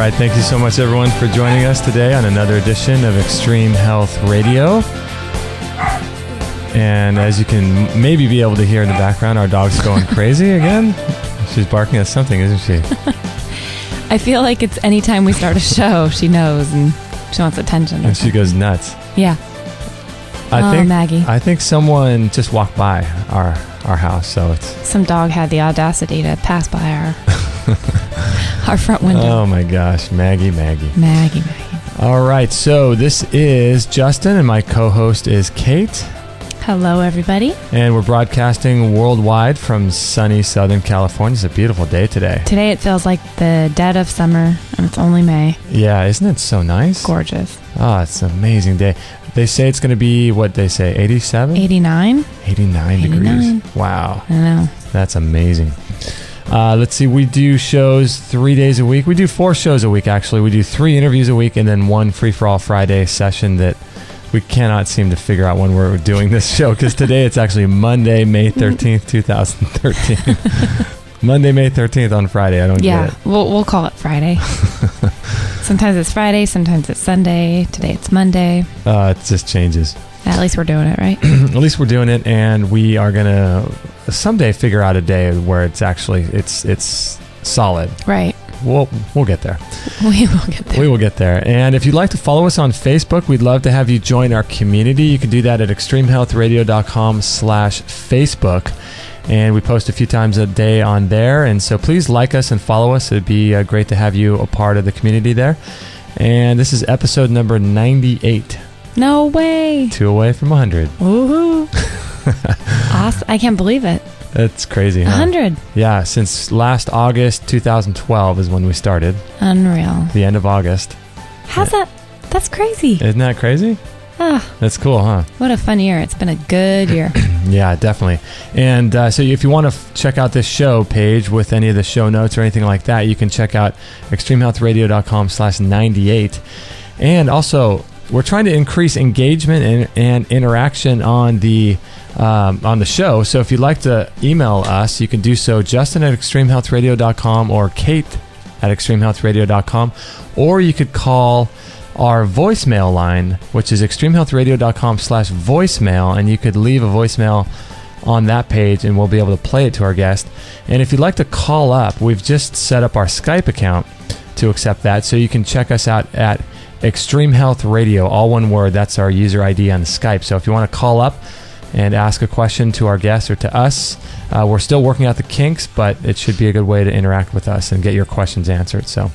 right. Thank you so much, everyone, for joining us today on another edition of Extreme Health Radio. And as you can maybe be able to hear in the background, our dog's going crazy again. She's barking at something, isn't she? I feel like it's anytime we start a show, she knows and she wants attention. And she goes nuts. Yeah. Maggie. I think someone just walked by our house, so it's... Some dog had the audacity to pass by our front window. Oh my gosh, Maggie. Maggie. All right, so this is Justin and my co-host is Kate. Hello, everybody. And we're broadcasting worldwide from sunny Southern California. It's a beautiful day today. Today it feels like the dead of summer, and it's only May. Yeah, isn't it so nice? Gorgeous. Oh, it's an amazing day. They say it's going to be, what they say, 87? 89. 89 degrees. Wow. I know. That's amazing. Let's see, we do shows 3 days a week. We do 4 shows a week, actually. We do 3 interviews a week and then 1 free-for-all Friday session that we cannot seem to figure out when we're doing this show, because today it's actually Monday, May 13th, 2013. Monday, May 13th on Friday. I don't get it. We'll call it Friday. Sometimes it's Friday, sometimes it's Sunday. Today it's Monday. It just changes. At least we're doing it, right? At least we're doing it, and we are going to someday figure out a day where it's actually, it's solid. Right. We'll get there. We will get there. We will get there. And if you'd like to follow us on Facebook, we'd love to have you join our community. You can do that at extremehealthradio.com/Facebook. And we post a few times a day on there. And so please like us and follow us. It'd be great to have you a part of the community there. And this is episode number 98. No way. 2 away from 100. Woohoo. Awesome. I can't believe it. That's crazy, huh? 100. Yeah, since last August 2012 is when we started. Unreal. The end of August. How's that? That's crazy. Isn't that crazy? Ah, that's cool, huh? What a fun year. It's been a good year. Yeah, definitely. And so if you want to check out this show page with any of the show notes or anything like that, you can check out extremehealthradio.com/98. And also, we're trying to increase engagement and interaction on the show. So if you'd like to email us, you can do so, Justin@extremehealthradio.com or Kate@extremehealthradio.com, or you could call our voicemail line, which is extremehealthradio.com/voicemail, and you could leave a voicemail on that page and we'll be able to play it to our guest. And if you'd like to call up, we've just set up our Skype account to accept that, so you can check us out at Extreme Health Radio, all one word. That's our user ID on Skype. So if you want to call up and ask a question to our guests or to us, we're still working out the kinks, but it should be a good way to interact with us and get your questions answered. So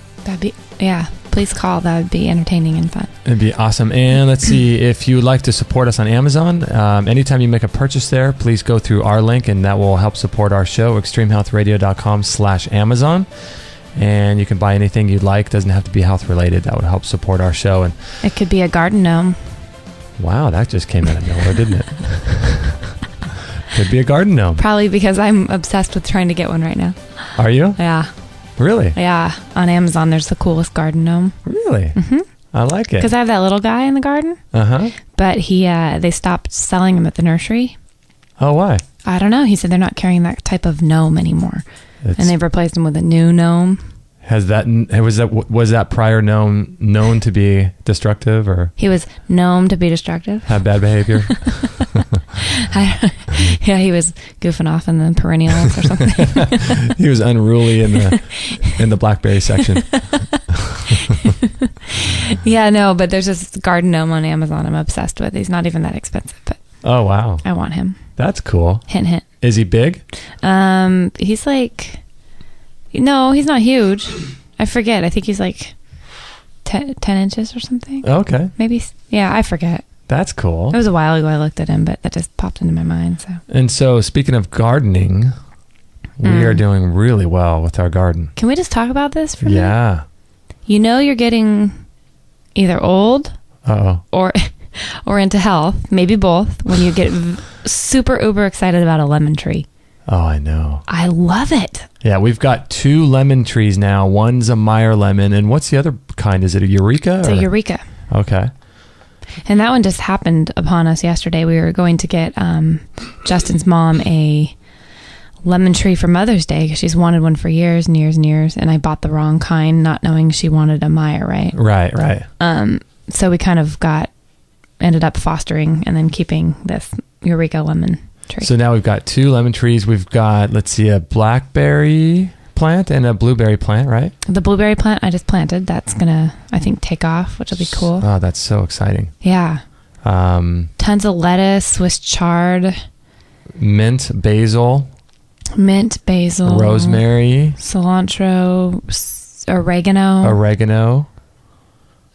please call. That would be entertaining and fun. It'd be awesome. And let's see, if you would like to support us on Amazon, anytime you make a purchase there, please go through our link, and that will help support our show, extremehealthradio.com/Amazon. And you can buy anything you'd like. Doesn't have to be health related. That would help support our show. And it could be a garden gnome. Wow, that just came out of nowhere, didn't it? Could be a garden gnome. Probably because I'm obsessed with trying to get one right now. Are you? Yeah. Really? Yeah. On Amazon, there's the coolest garden gnome. Really? Mm-hmm. I like it. Because I have that little guy in the garden. Uh-huh. But they stopped selling him at the nursery. Oh, why? I don't know. He said they're not carrying that type of gnome anymore. And they've replaced him with a new gnome. Was that prior gnome known to be destructive, or he was known to be destructive? Have bad behavior. He was goofing off in the perennials or something. He was unruly in the blackberry section. Yeah, no, but there's this garden gnome on Amazon I'm obsessed with. He's not even that expensive, but oh wow, I want him. That's cool. Hint, hint. Is he big? He's like, no, he's not huge. I forget. I think he's like 10 inches or something. Okay. Maybe. Yeah, I forget. That's cool. It was a while ago I looked at him, but that just popped into my mind. And so speaking of gardening, we are doing really well with our garden. Can we just talk about this for a minute? Yeah. You know you're getting either old or into health, maybe both, when you get super uber excited about a lemon tree. Oh, I know. I love it. Yeah, we've got 2 lemon trees now. One's a Meyer lemon, and what's the other kind? Is it a Eureka? It's a Eureka. Okay. And that one just happened upon us yesterday. We were going to get Justin's mom a lemon tree for Mother's Day because she's wanted one for years and years and years, and I bought the wrong kind, not knowing she wanted a Meyer, right? Right. So we kind of ended up fostering and then keeping this Eureka lemon tree. So now we've got 2 lemon trees. We've got, let's see, a blackberry plant and a blueberry plant, right? The blueberry plant I just planted. That's gonna, I think, take off, which will be cool. Oh, that's so exciting. Yeah. Tons of lettuce, Swiss chard, mint, basil, rosemary, cilantro, oregano.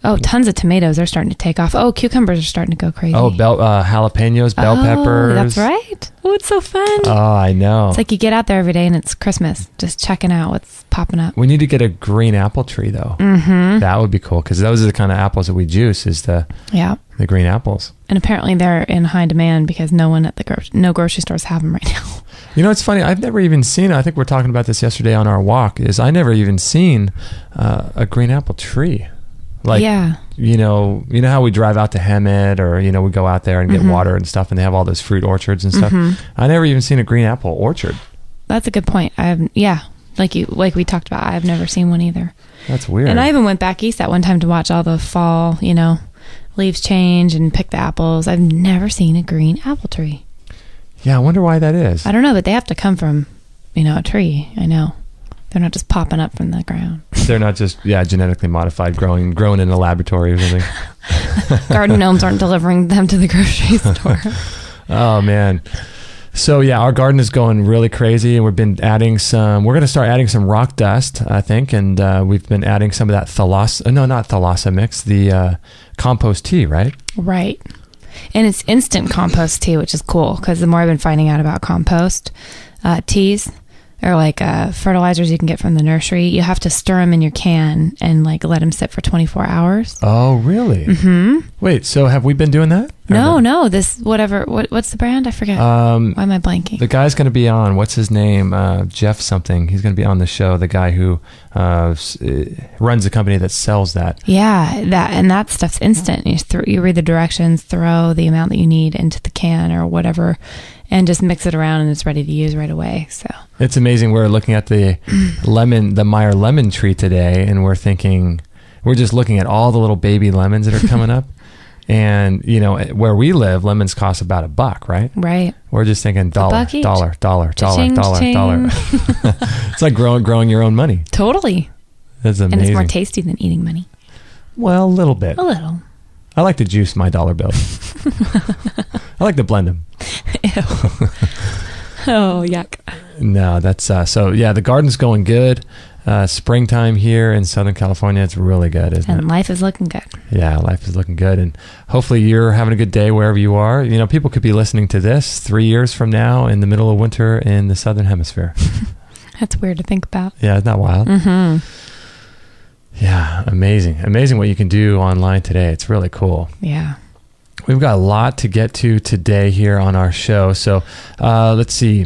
Oh, tons of tomatoes. They're starting to take off. Oh, cucumbers are starting to go crazy. Oh, jalapenos, bell peppers. That's right. Oh, it's so fun. Oh, I know. It's like you get out there every day and it's Christmas, just checking out what's popping up. We need to get a green apple tree, though. Mm-hmm. That would be cool, because those are the kind of apples that we juice, is the green apples. And apparently they're in high demand because no one at no grocery stores have them right now. You know, it's funny. I've never even seen, I think we were talking about this yesterday on our walk, is I never even seen a green apple tree. Like, you know how we drive out to Hemet, or, we go out there and get water and stuff, and they have all those fruit orchards and stuff. I never even seen a green apple orchard. That's a good point. Like we talked about, I've never seen one either. That's weird. And I even went back east at one time to watch all the fall, leaves change and pick the apples. I've never seen a green apple tree. Yeah, I wonder why that is. I don't know, but they have to come from, a tree. I know. They're not just popping up from the ground. They're not just, genetically modified, grown in a laboratory or something. Garden gnomes aren't delivering them to the grocery store. Oh, man. So, our garden is going really crazy, and we're going to start adding some rock dust, I think, and we've been adding some of that not thalassa mix, the compost tea, right? Right. And it's instant compost tea, which is cool, because the more I've been finding out about compost teas, or like fertilizers you can get from the nursery, you have to stir them in your can and let them sit for 24 hours. Oh, really? Mm-hmm. Wait, so have we been doing that? No, this, what's the brand? I forget. Why am I blanking? The guy's going to be on, what's his name? Jeff something. He's going to be on the show, the guy who runs the company that sells that. Yeah, that stuff's instant. You read the directions, throw the amount that you need into the can or whatever, and just mix it around, and it's ready to use right away. So it's amazing. We're looking at the Meyer lemon tree today, and we're just looking at all the little baby lemons that are coming up. And, where we live, lemons cost about $1, right? Right. We're just thinking dollar. Cha-ching. It's like growing your own money. Totally. That's amazing. And it's more tasty than eating money. Well, a little bit. A little. I like to juice my dollar bills. I like to blend them. Ew. Oh, yuck. No, that's, the garden's going good. Springtime here in Southern California, it's really good, isn't it? And life is looking good. Yeah, life is looking good. And hopefully you're having a good day wherever you are. People could be listening to this 3 years from now in the middle of winter in the Southern Hemisphere. That's weird to think about. Yeah, isn't that wild? Mm-hmm. Yeah, amazing. Amazing what you can do online today. It's really cool. Yeah. We've got a lot to get to today here on our show. So let's see.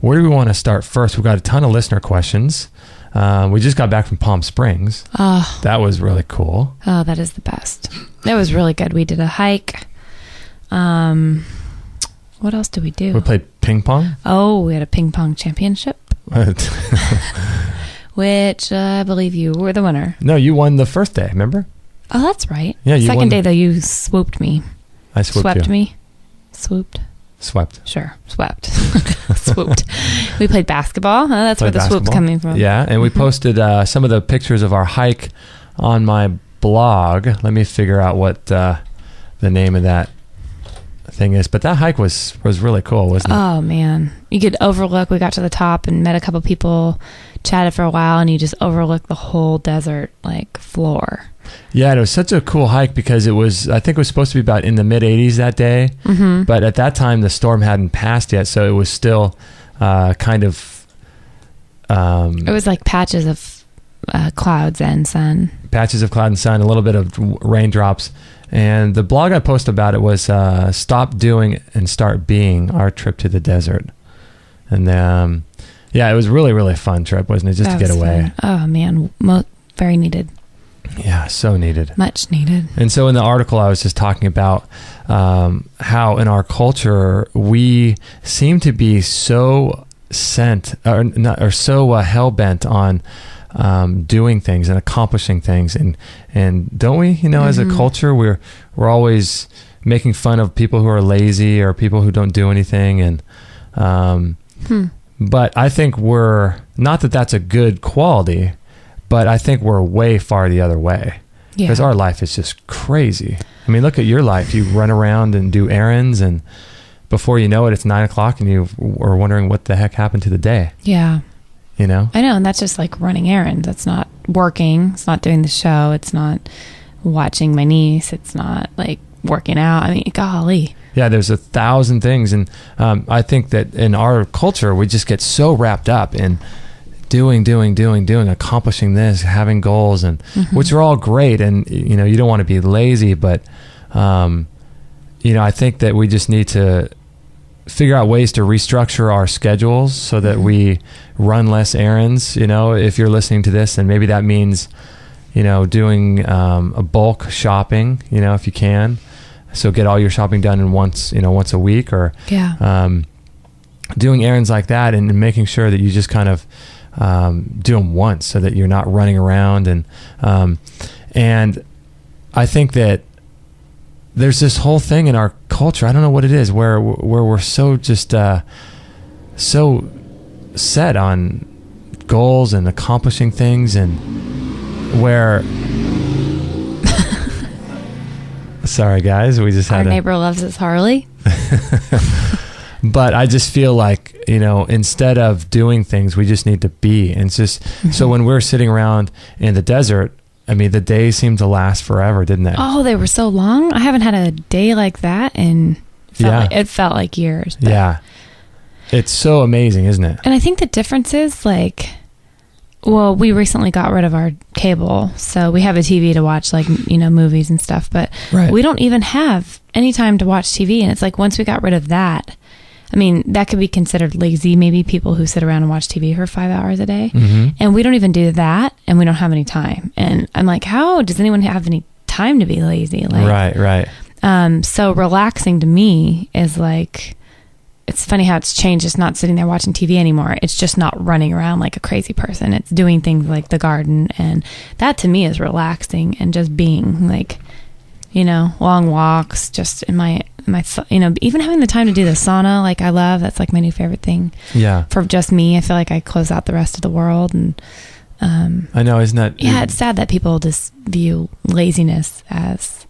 Where do we want to start first? We've got a ton of listener questions. We just got back from Palm Springs. Oh, that was really cool. Oh, that is the best. That was really good. We did a hike. What else did we do? We played ping pong. Oh, we had a ping pong championship. Which I believe you were the winner. No, you won the first day, remember? Oh, that's right. Yeah, you Second day, though, you swooped me. I swept you. Me. Swooped. Swept. Sure. Swept. Swooped. We played basketball. That's where the swoop's coming from. Yeah, and we posted some of the pictures of our hike on my blog. Let me figure out what the name of that thing is. But that hike was really cool, wasn't it? Oh, man. You could overlook. We got to the top and met a couple people, chatted for a while, and you just overlooked the whole desert floor. Yeah, it was such a cool hike because I think it was supposed to be about in the mid 80s that day. Mm-hmm. But at that time, the storm hadn't passed yet. So it was still kind of... it was like patches of clouds and sun. Patches of cloud and sun, a little bit of raindrops. And the blog I posted about it was Stop Doing and Start Being, Our Trip to the Desert. And it was really, really fun trip, wasn't it? Just to get away. Fun. Oh, man. Very needed. Yeah, so needed. Much needed. And so in the article, I was just talking about how in our culture, we seem to be so sent or so hell bent on doing things and accomplishing things, and don't we? As a culture, we're always making fun of people who are lazy or people who don't do anything, and but I think we're not that that's a good quality, but I think we're way far the other way, because our life is just crazy. I mean, look at your life. You run around and do errands, and before you know it, it's 9:00 and you are wondering what the heck happened to the day. Yeah. I know. And that's just like running errands. That's not working. It's not doing the show. It's not watching my niece. It's not like working out. I mean, golly. Yeah, there's 1,000 things. And I think that in our culture, we just get so wrapped up in doing, accomplishing this, having goals, and which are all great. And, you don't want to be lazy, but, I think that we just need to figure out ways to restructure our schedules so that we run less errands. If you're listening to this, then maybe that means, doing a bulk shopping, if you can. So get all your shopping done in once a week, or doing errands like that, and making sure that you just kind of do them once so that you're not running around. And I think that there's this whole thing in our culture, I don't know what it is, where we're so just so set on goals and accomplishing things, and where sorry guys, we just had our neighbor loves his Harley. But I just feel like, instead of doing things, we just need to be. And it's just so when we're sitting around in the desert, I mean, the days seemed to last forever, didn't they? Oh, they were so long. I haven't had a day like that, and it felt like years. But. Yeah. It's so amazing, isn't it? And I think the difference is we recently got rid of our cable, so we have a TV to watch movies and stuff, but we don't even have any time to watch TV. And it's like, once we got rid of that, I mean, that could be considered lazy. Maybe people who sit around and watch TV for 5 hours a day, and we don't even do that, and we don't have any time. And I'm like, how does anyone have any time to be lazy? Right. So relaxing to me is like, it's funny how it's changed. It's not sitting there watching TV anymore. It's just not running around like a crazy person. It's doing things like the garden, and that to me is relaxing, and just being long walks, just in my even having the time to do the sauna, I love. That's like my new favorite thing. Yeah. For just me, I feel like I close out the rest of the world, and I know, isn't that? Yeah, it's sad that people just view laziness as,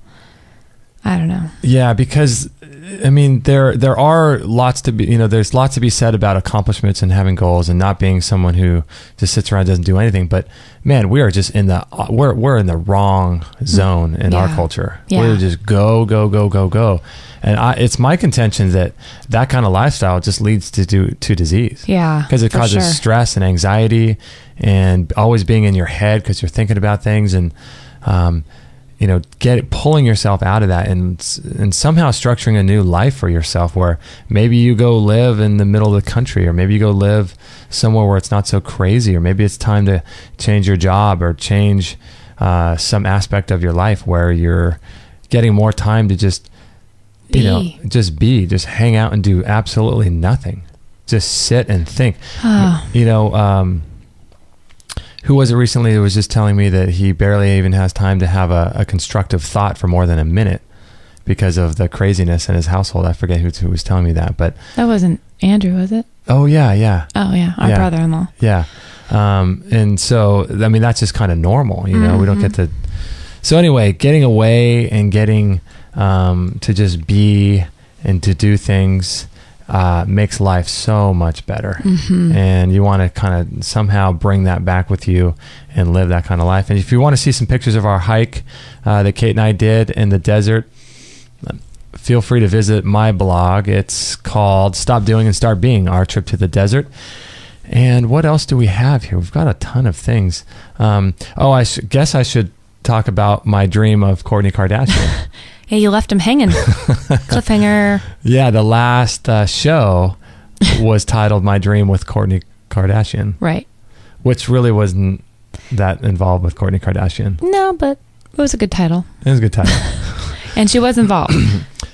I don't know. Yeah, because I mean, there are lots to be, there's lots to be said about accomplishments and having goals and not being someone who just sits around and doesn't do anything. But man, we are just we're in the wrong zone in our culture. Yeah. We're just go. And it's my contention that kind of lifestyle just leads to disease. Yeah, because it causes stress and anxiety, and always being in your head because you're thinking about things, and pulling yourself out of that, and somehow structuring a new life for yourself, where maybe you go live in the middle of the country, or maybe you go live somewhere where it's not so crazy, or maybe it's time to change your job or change some aspect of your life where you're getting more time to just just hang out and do absolutely nothing, just sit and think. Who was it recently that was just telling me that he barely even has time to have a constructive thought for more than a minute because of the craziness in his household? I forget who was telling me that, but that wasn't Andrew, was it? Oh yeah. Oh yeah, our brother-in-law. Yeah. And so, I mean, that's just kind of normal, we don't get to. So anyway, getting away and getting to just be and to do things makes life so much better. And you want to kind of somehow bring that back with you and live that kind of life. And if you want to see some pictures of our hike that Kate and I did in the desert, feel free to visit my blog. It's called Stop Doing and Start Being, Our Trip to the Desert. And what else do we have here? We've got a ton of things. I guess I should talk about my dream of Kourtney Kardashian. Yeah, you left him hanging. Cliffhanger. Yeah, the last show was titled My Dream with Kourtney Kardashian. Right. Which really wasn't that involved with Kourtney Kardashian. No, but it was a good title. It was a good title. And she was involved.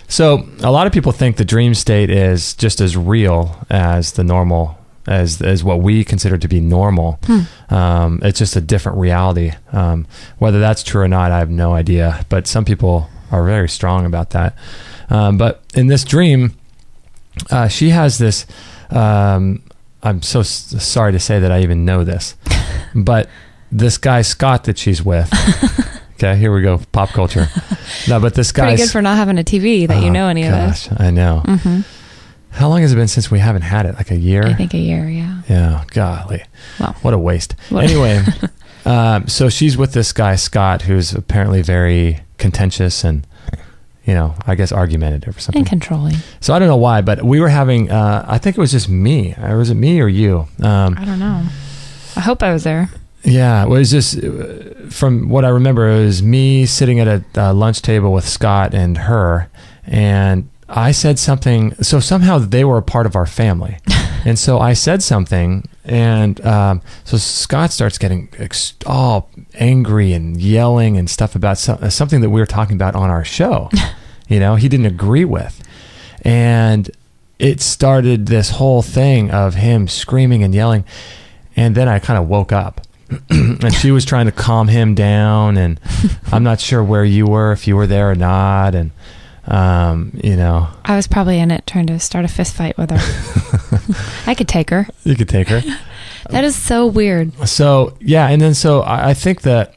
So a lot of people think the dream state is just as real as the normal as what we consider to be normal. It's just a different reality. Whether that's true or not, I have no idea. But some people are very strong about that. But in this dream, she has this. I'm so sorry to say that I even know this, but this guy Scott that she's with. Okay, here we go. Pop culture. No, but this guy. Pretty good for not having a TV that you know any of this. I know. Mm-hmm. How long has it been since we haven't had it? Like a year? I think a year, yeah. Yeah, golly. Well, what a waste. Anyway, so she's with this guy, Scott, who's apparently very contentious and, I guess argumentative or something. And controlling. So I don't know why, but we were having, I think it was just me. Or was it me or you? I don't know. I hope I was there. Yeah, it was just, from what I remember, it was me sitting at a lunch table with Scott and her, and I said something, so somehow they were a part of our family. And so I said something, and so Scott starts getting all angry and yelling and stuff about something that we were talking about on our show. He didn't agree with. And it started this whole thing of him screaming and yelling. And then I kind of woke up. And she was trying to calm him down, and I'm not sure where you were, if you were there or not. And I was probably in it trying to start a fist fight with her. I could take her. You could take her. That is so weird. So, yeah. And then, so I think that,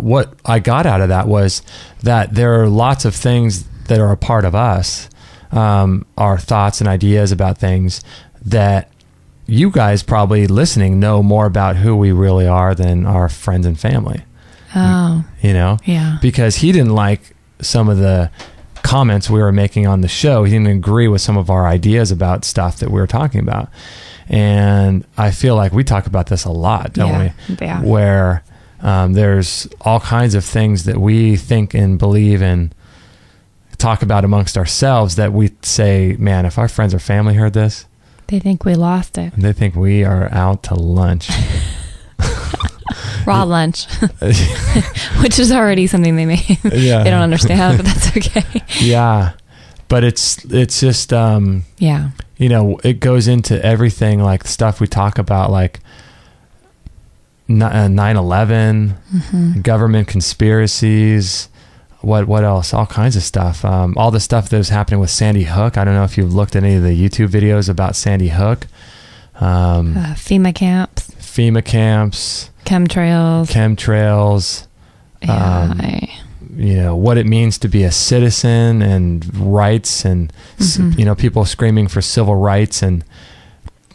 what I got out of that was that there are lots of things that are a part of us, our thoughts and ideas about things that you guys probably listening know more about who we really are than our friends and family. Oh. Yeah. Because he didn't like some of the comments we were making on the show. He didn't agree with some of our ideas about stuff that we were talking about. And I feel like we talk about this a lot, don't we? Yeah. Where there's all kinds of things that we think and believe and talk about amongst ourselves that we say, man, if our friends or family heard this, they think we lost it. They think we are out to lunch. Raw lunch. Which is already something they may they don't understand, but that's okay. Yeah. But it's just yeah. It goes into everything, like stuff we talk about, like 9/11, government conspiracies, what else? All kinds of stuff. All the stuff that was happening with Sandy Hook. I don't know if you've looked at any of the YouTube videos about Sandy Hook. FEMA camps. Chemtrails. Yeah, what it means to be a citizen and rights and, people screaming for civil rights and,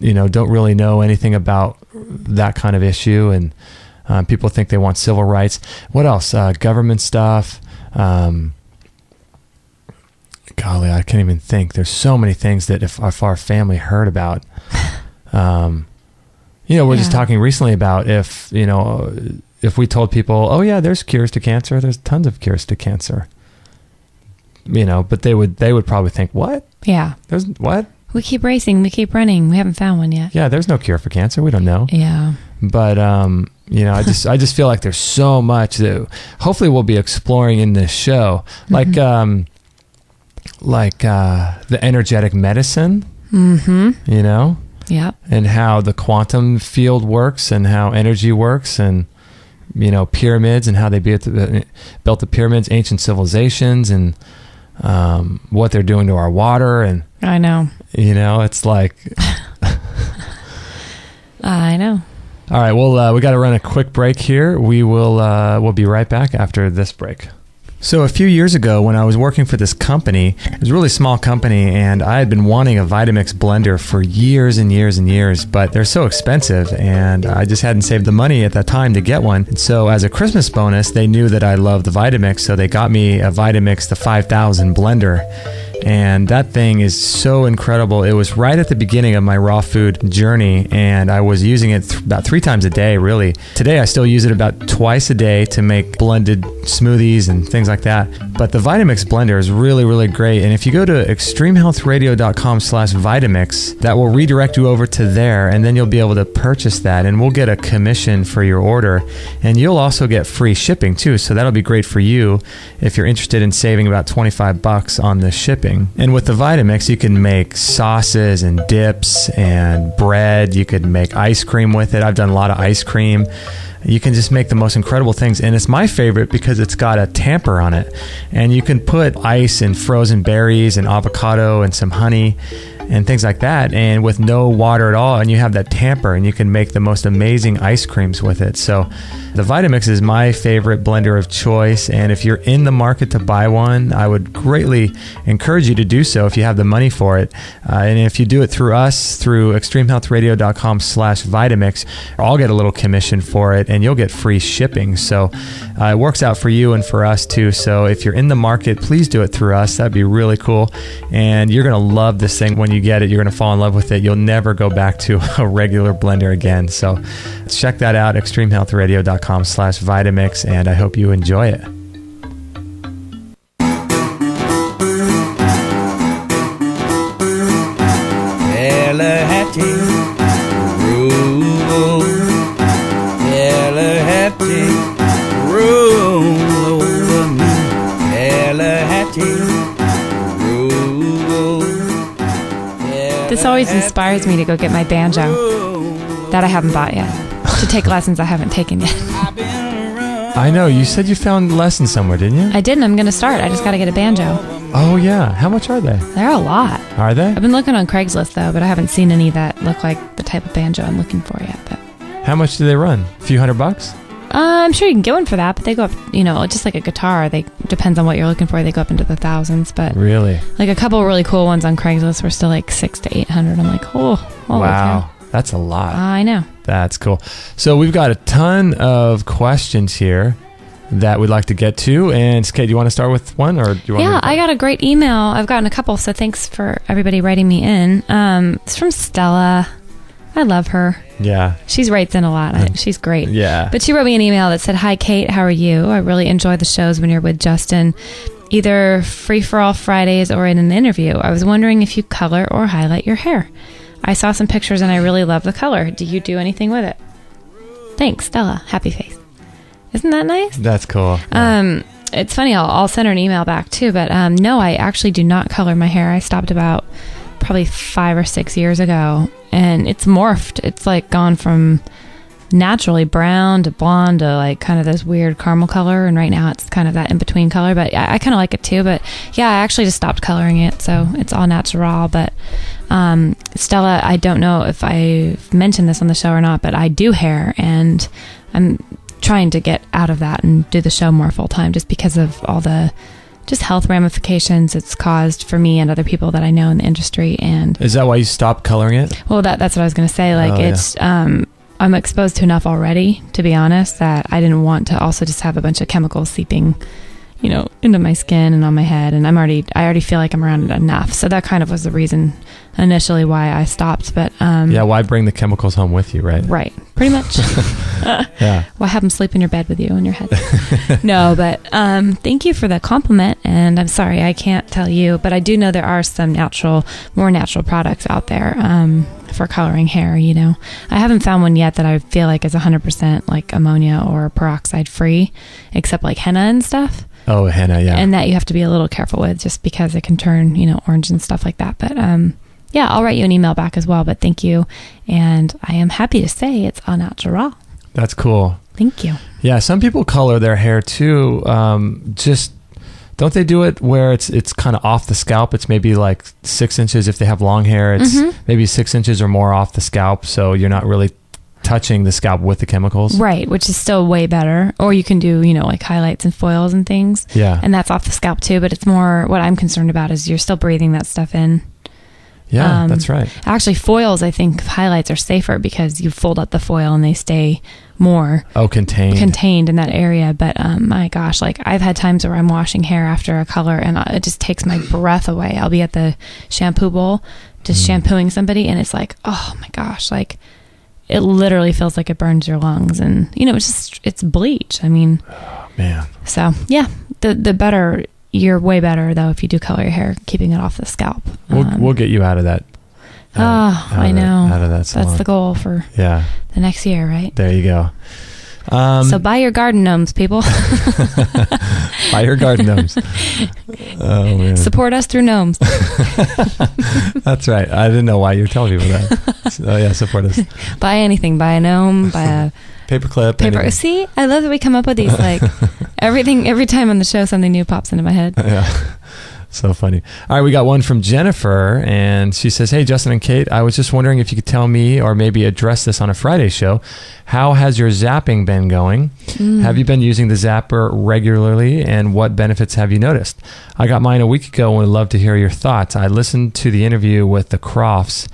don't really know anything about that kind of issue. And people think they want civil rights. What else? Government stuff. Golly, I can't even think. There's so many things that if our family heard about, we're just talking recently about if we told people, oh yeah, there's cures to cancer. There's tons of cures to cancer. But they would probably think, what? Yeah. There's what? We keep racing. We keep running. We haven't found one yet. Yeah. There's no cure for cancer. We don't know. Yeah. But, I just feel like there's so much that hopefully we'll be exploring in this show, like the energetic medicine, Yep. And how the quantum field works and how energy works and, pyramids and how they built the pyramids, ancient civilizations and what they're doing to our water. And I know. It's like... I know. All right. Well, we got to run a quick break here. We'll be right back after this break. So a few years ago when I was working for this company, it was a really small company, and I had been wanting a Vitamix blender for years and years and years, but they're so expensive, and I just hadn't saved the money at that time to get one. And so as a Christmas bonus, they knew that I loved the Vitamix, so they got me a Vitamix, the 5000 blender. And that thing is so incredible. It was right at the beginning of my raw food journey, and I was using it about 3 times a day, really. Today, I still use it about twice a day to make blended smoothies and things like that. But the Vitamix blender is really, really great. And if you go to extremehealthradio.com/Vitamix, that will redirect you over to there, and then you'll be able to purchase that, and we'll get a commission for your order. And you'll also get free shipping, too. So that'll be great for you if you're interested in saving about $25 on the shipping. shipping. And with the Vitamix, you can make sauces and dips and bread. You could make ice cream with it. I've done a lot of ice cream. You can just make the most incredible things. And it's my favorite because it's got a tamper on it. And you can put ice and frozen berries and avocado and some honey and things like that, and with no water at all, and you have that tamper, and you can make the most amazing ice creams with it. So the Vitamix is my favorite blender of choice, and if you're in the market to buy one, I would greatly encourage you to do so if you have the money for it. And if you do it through us, through extremehealthradio.com/Vitamix, I'll get a little commission for it, and you'll get free shipping. So it works out for you and for us too. So if you're in the market, please do it through us. That'd be really cool. And you're going to love this thing when you get it. You're going to fall in love with it. You'll never go back to a regular blender again. So check that out, extremehealthradio.com/Vitamix, and I hope you enjoy it. This always inspires me to go get my banjo that I haven't bought yet, to take lessons I haven't taken yet. I know. You said you found lessons somewhere, didn't you? I didn't. I'm going to start. I just got to get a banjo. Oh, yeah. How much are they? They're a lot. Are they? I've been looking on Craigslist, though, but I haven't seen any that look like the type of banjo I'm looking for yet. But how much do they run? A few $100? I'm sure you can get one for that, but they go up, just like a guitar. They depends on what you're looking for. They go up into the thousands, but really, like a couple of really cool ones on Craigslist were still like $600 to $800. I'm like, oh, wow, that's a lot. I know. That's cool. So we've got a ton of questions here that we'd like to get to. And Kate, do you want to start with one, or do you want? Yeah, I got a great email. I've gotten a couple, so thanks for everybody writing me in. It's from Stella. I love her. Yeah. She writes in a lot. She's great. Yeah. But she wrote me an email that said, "Hi, Kate. How are you? I really enjoy the shows when you're with Justin, either Free for All Fridays or in an interview. I was wondering if you color or highlight your hair. I saw some pictures and I really love the color. Do you do anything with it? Thanks, Stella. Happy face." Isn't that nice? That's cool. Yeah. It's funny. I'll send her an email back too. But no, I actually do not color my hair. I stopped about probably 5 or 6 years ago, and it's morphed. It's like gone from naturally brown to blonde to like kind of this weird caramel color, and right now it's kind of that in-between color, but I kind of like it too. But yeah, I actually just stopped coloring it, so it's all natural. But Stella, I don't know if I've mentioned this on the show or not, but I do hair, and I'm trying to get out of that and do the show more full-time, just because of all the just health ramifications it's caused for me and other people that I know in the industry. And is that why you stopped coloring it? Well, that's what I was going to say. Like, I'm exposed to enough already, to be honest, that I didn't want to also just have a bunch of chemicals seeping, into my skin and on my head. And I already feel like I'm around it enough. So that kind of was the reason initially why I stopped. But yeah, why bring the chemicals home with you, right? Right, pretty much. Yeah. Why have them sleep in your bed with you in your head? No, but thank you for the compliment. And I'm sorry I can't tell you, but I do know there are some more natural products out there for coloring hair. I haven't found one yet that I feel like is 100% like ammonia or peroxide free, except like henna and stuff. Oh, henna, yeah. And that you have to be a little careful with, just because it can turn, orange and stuff like that. But yeah, I'll write you an email back as well. But thank you. And I am happy to say it's all natural. That's cool. Thank you. Yeah, some people color their hair too. Just don't they do it where it's kind of off the scalp? It's maybe like 6 inches if they have long hair. It's maybe 6 inches or more off the scalp, so you're not really touching the scalp with the chemicals. Right, which is still way better. Or you can do, like highlights and foils and things. Yeah. And that's off the scalp too, but it's more, what I'm concerned about is you're still breathing that stuff in. Yeah, that's right. Actually, foils, I think highlights are safer because you fold up the foil and they stay more contained in that area. But my gosh, like I've had times where I'm washing hair after a color and it just takes my breath away. I'll be at the shampoo bowl just shampooing somebody, and it's like, oh my gosh, like it literally feels like it burns your lungs. And it's bleach. I mean, oh, man. So yeah, the better. You're way better though if you do color your hair, keeping it off the scalp. We'll get you out of that. I know. Out of that salon. That's the goal for the next year, right? There you go. So buy your garden gnomes, people. Buy your garden gnomes. Oh, man. Support us through gnomes. That's right. I didn't know why you were telling people that. Oh, yeah, support us. Buy anything. Buy a gnome. Buy a paperclip. Paper. See, I love that we come up with these, like, everything. Every time on the show, something new pops into my head. Yeah. So funny. All right, we got one from Jennifer, and she says, "Hey, Justin and Kate, I was just wondering if you could tell me, or maybe address this on a Friday show. How has your zapping been going? Have you been using the zapper regularly, and what benefits have you noticed? I got mine a week ago and would love to hear your thoughts. I listened to the interview with the Crofts,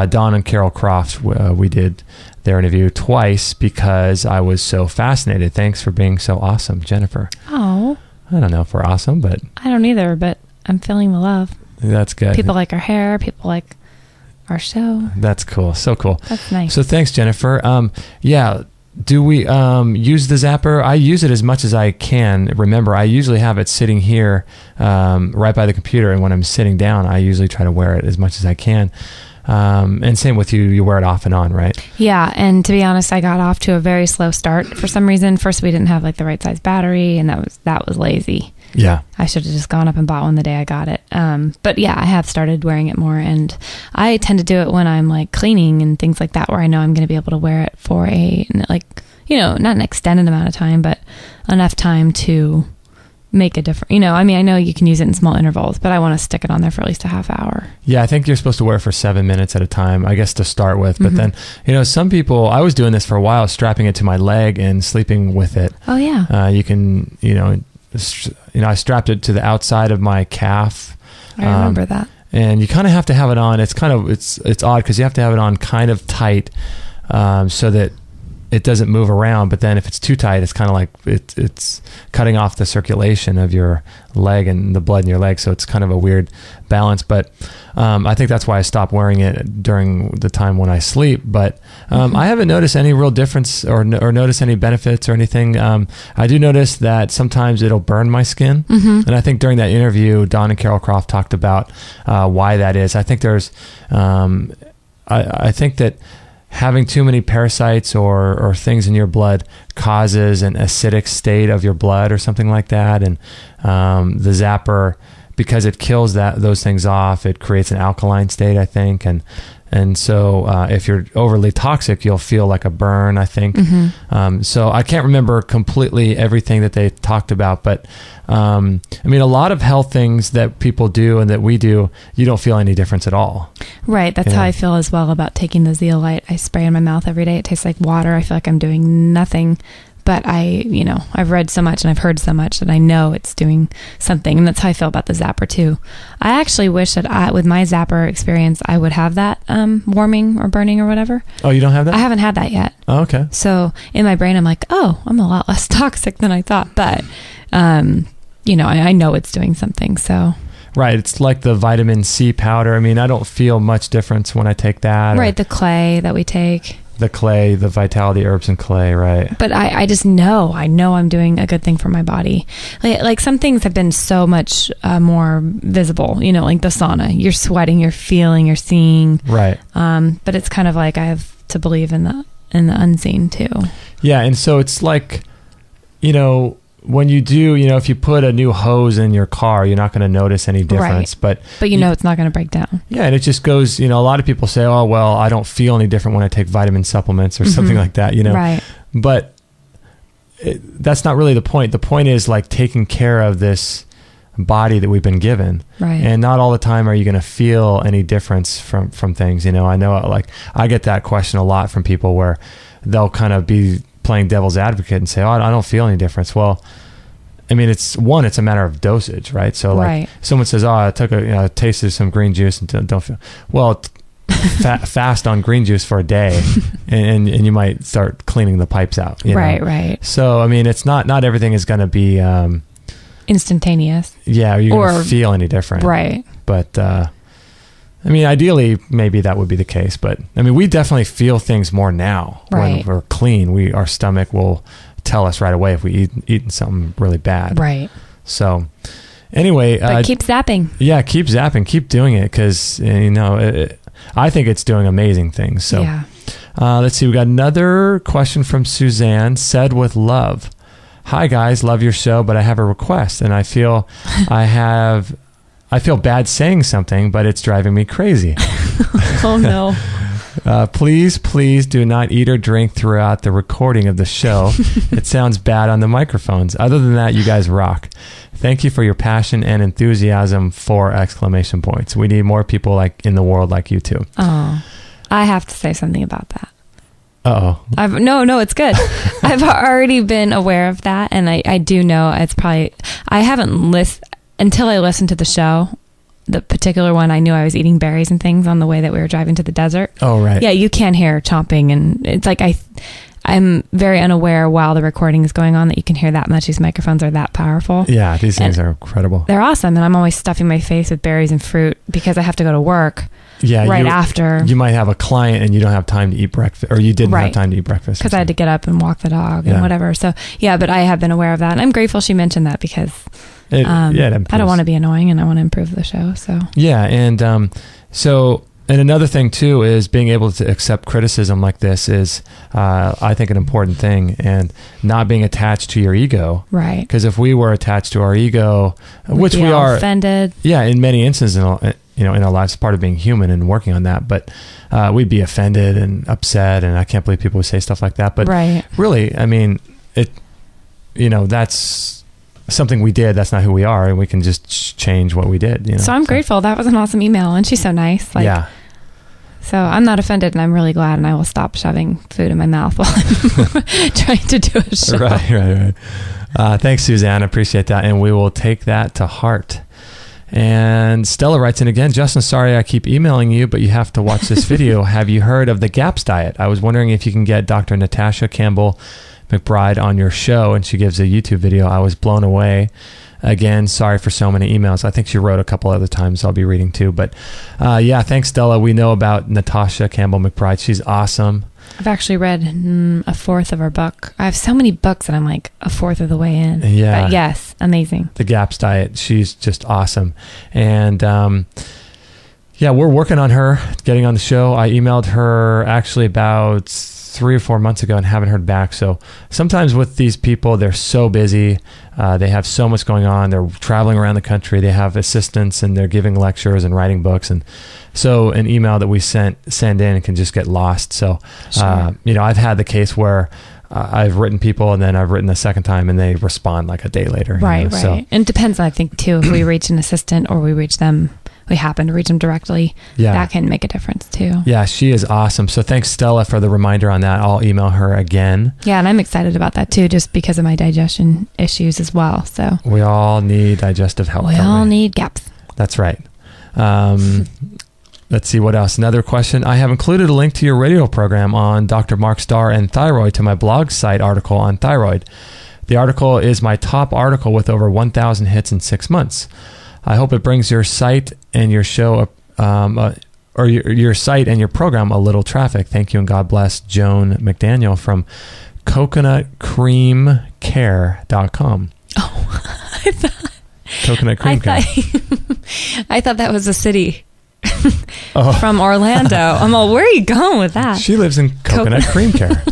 Don and Carol Croft. We did their interview twice because I was so fascinated. Thanks for being so awesome, Jennifer." Oh. I don't know if we're awesome, but... I don't either, but I'm feeling the love. That's good. People like our hair. People like our show. That's cool. So cool. That's nice. So thanks, Jennifer. Yeah. Do we use the zapper? I use it as much as I can. Remember, I usually have it sitting here right by the computer, and when I'm sitting down, I usually try to wear it as much as I can. And same with you. You wear it off and on, right? Yeah. And to be honest, I got off to a very slow start for some reason. First, we didn't have like the right size battery, and that was lazy. Yeah. I should have just gone up and bought one the day I got it. But yeah, I have started wearing it more, and I tend to do it when I'm like cleaning and things like that, where I know I'm going to be able to wear it for not an extended amount of time, but enough time to make a difference. I know you can use it in small intervals, but I want to stick it on there for at least a half hour. Yeah, I think you're supposed to wear it for 7 minutes at a time, I guess, to start with. But then, some people, I was doing this for a while, strapping it to my leg and sleeping with it. Oh, yeah. You can, I strapped it to the outside of my calf. I remember that. And you kind of have to have it on. It's odd because you have to have it on kind of tight so that it doesn't move around. But then if it's too tight, it's kind of like it's cutting off the circulation of your leg and the blood in your leg. So it's kind of a weird balance. But I think that's why I stopped wearing it during the time when I sleep. But I haven't noticed any real difference or noticed any benefits or anything. I do notice that sometimes it'll burn my skin. And I think during that interview, Don and Carol Croft talked about why that is. I think there's, I think that having too many parasites or things in your blood causes an acidic state of your blood or something like that. And the zapper, because it kills those things off, it creates an alkaline state, I think. And so if you're overly toxic, you'll feel like a burn, I think. So I can't remember completely everything that they talked about, but a lot of health things that people do and that we do, you don't feel any difference at all. Right. That's how I feel as well about taking the zeolite. I spray in my mouth every day. It tastes like water. I feel like I'm doing nothing. But I've read so much and I've heard so much that I know it's doing something. And that's how I feel about the zapper too. I actually wish that with my zapper experience, I would have that warming or burning or whatever. Oh, you don't have that? I haven't had that yet. Oh, okay. So in my brain, I'm like, oh, I'm a lot less toxic than I thought. But, I know it's doing something. So. Right. It's like the vitamin C powder. I don't feel much difference when I take that. Right. The clay that we take. The clay, the Vitality Herbs and Clay, right? But I just know. I know I'm doing a good thing for my body. Like some things have been so much more visible, like the sauna. You're sweating, you're feeling, you're seeing. Right. But it's kind of like I have to believe in the unseen too. Yeah. And so it's like, when you do, if you put a new hose in your car, you're not going to notice any difference. Right. But it's not going to break down. Yeah, and it just goes, a lot of people say, oh, well, I don't feel any different when I take vitamin supplements or something like that, Right. But that's not really the point. The point is like taking care of this body that we've been given. Right. And not all the time are you going to feel any difference from things. I know I get that question a lot from people where they'll kind of be playing devil's advocate and say, oh, I don't feel any difference. Well, it's a matter of dosage, right? So like someone says, oh, I took tasted some green juice and don't feel, well, fast on green juice for a day and you might start cleaning the pipes out. Right. So, it's not everything is going to be instantaneous. Yeah. You're going to feel any different. Right. But, ideally, maybe that would be the case, but we definitely feel things more now when we're clean. Our stomach will tell us right away if we eaten something really bad. Right. So, anyway, but keep zapping. Yeah, keep zapping, keep doing it because I think it's doing amazing things. So, yeah. Let's see. We got another question from Suzanne. Said with love. Hi guys, love your show, but I have a request, and I feel I feel bad saying something, but it's driving me crazy. Oh no. Please do not eat or drink throughout the recording of the show. It sounds bad on the microphones. Other than that, you guys rock. Thank you for your passion and enthusiasm for exclamation points. We need more people like in the world like you two. Oh, I have to say something about that. Uh-oh. No, it's good. I've already been aware of that, and I do know it's probably, I haven't until I listened to the show, the particular one, I knew I was eating berries and things on the way that we were driving to the desert. Oh, right. Yeah, you can hear chomping, and it's like I'm very unaware while the recording is going on that you can hear that much. These microphones are that powerful. Yeah, these things are incredible. They're awesome, and I'm always stuffing my face with berries and fruit because I have to go to work. Yeah, after. You might have a client and you don't have time to eat breakfast, or you didn't have time to eat breakfast. Because I had to get up and walk the dog and whatever. So, yeah, but I have been aware of that. And I'm grateful she mentioned that because I don't want to be annoying and I want to improve the show. So, yeah. And and another thing too is being able to accept criticism like this is, I think, an important thing, and not being attached to your ego. Right. Because if we were attached to our ego, which we are offended. Yeah. In many instances, in our lives, part of being human and working on that, but we'd be offended and upset, and I can't believe people would say stuff like that. But really, I mean, that's something we did. That's not who we are, and we can just change what we did. So I'm grateful. That was an awesome email, and she's so nice. Yeah. So I'm not offended, and I'm really glad, and I will stop shoving food in my mouth while I'm trying to do a show. Right. Thanks, Suzanne. I appreciate that, and we will take that to heart. And Stella writes in again, Justin, sorry I keep emailing you, but you have to watch this video. Have you heard of the GAPS diet? I was wondering if you can get Dr. Natasha Campbell McBride on your show, and she gives a YouTube video. I was blown away. Again, sorry for so many emails. I think she wrote a couple other times I'll be reading too. But thanks, Stella. We know about Natasha Campbell McBride. She's awesome. I've actually read a fourth of her book. I have so many books and I'm like a fourth of the way in. Yeah. But yes, amazing. The GAPS diet. She's just awesome. And we're working on her getting on the show. I emailed her actually about 3 or 4 months ago and haven't heard back. So sometimes with these people, they're so busy. They have so much going on. They're traveling around the country. They have assistants and they're giving lectures and writing books. And so an email that we send in can just get lost. So, sure. I've had the case where I've written people and then I've written a second time and they respond like a day later. Right. So, and it depends, I think, too, if we reach an assistant or we happen to reach them directly, that can make a difference too. Yeah, she is awesome. So thanks, Stella, for the reminder on that. I'll email her again. Yeah, and I'm excited about that too, just because of my digestion issues as well. So we all need digestive health. We all need GAPS. That's right. Let's see what else. Another question. I have included a link to your radio program on Dr. Mark Starr and thyroid to my blog site article on thyroid. The article is my top article with over 1,000 hits in 6 months. I hope it brings your site and your show, or your site and your program a little traffic. Thank you and God bless. Joan McDaniel from coconutcreamcare.com. Oh, I thought Coconut Cream Care. I thought that was a city from Orlando. I'm all, where are you going with that? She lives in Coconut Cream Care.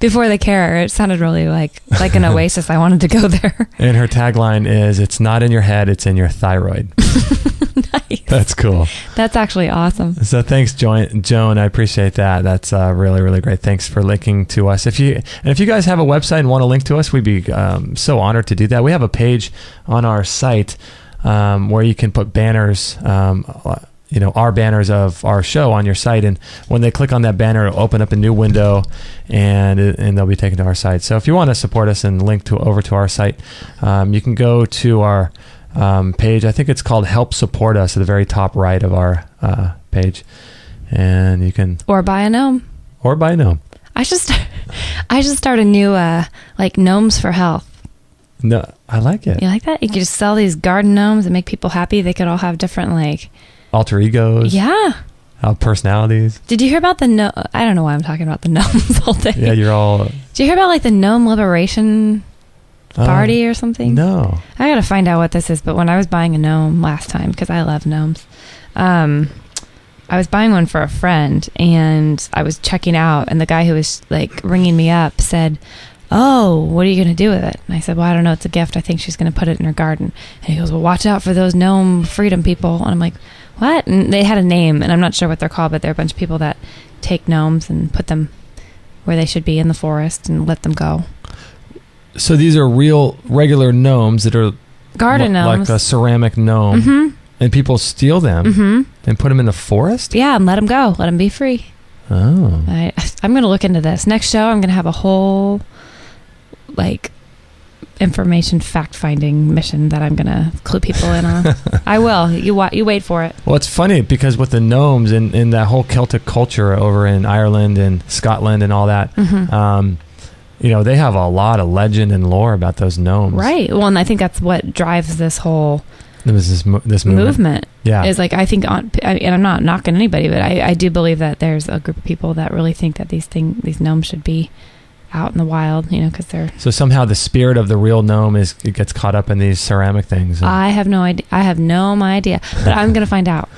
Before the care, it sounded really like an oasis. I wanted to go there. And her tagline is, it's not in your head, it's in your thyroid. Nice. That's cool. That's actually awesome. So thanks, Joan. I appreciate that. That's really, really great. Thanks for linking to us. If you guys have a website and want to link to us, we'd be so honored to do that. We have a page on our site where you can put banners, our banners of our show on your site, and when they click on that banner, it'll open up a new window, and they'll be taken to our site. So if you want to support us and link over to our site, you can go to our page. I think it's called Help Support Us at the very top right of our page, and you can buy a gnome. I should start a new gnomes for health. No, I like it. You like that? You could just sell these garden gnomes and make people happy. They could all have different alter egos. Yeah. Personalities. Did you hear about the I don't know why I'm talking about the gnomes all day. Yeah, you're all... Did you hear about the gnome liberation party or something? No. I gotta find out what this is, but when I was buying a gnome last time, because I love gnomes, I was buying one for a friend, and I was checking out, and the guy who was like ringing me up said, "Oh, what are you going to do with it?" And I said, "Well, I don't know. It's a gift. I think she's going to put it in her garden." And he goes, "Well, watch out for those gnome freedom people." And I'm like, "What?" And they had a name, and I'm not sure what they're called, but they're a bunch of people that take gnomes and put them where they should be in the forest and let them go. So these are real, regular gnomes that are garden gnomes, like a ceramic gnome, mm-hmm. and people steal them mm-hmm. and put them in the forest? Yeah, and let them go. Let them be free. Oh. I'm going to look into this. Next show, I'm going to have a whole information fact-finding mission that I'm going to clue people in on. I will. You wait for it. Well, it's funny because with the gnomes and in that whole Celtic culture over in Ireland and Scotland and all that, mm-hmm. They have a lot of legend and lore about those gnomes. Right. Well, and I think that's what drives this whole this movement. Yeah. Is I think and I'm not knocking anybody, but I do believe that there's a group of people that really think that these gnomes should be out in the wild, because they're... So somehow the spirit of the real gnome it gets caught up in these ceramic things. I have no idea. But I'm going to find out.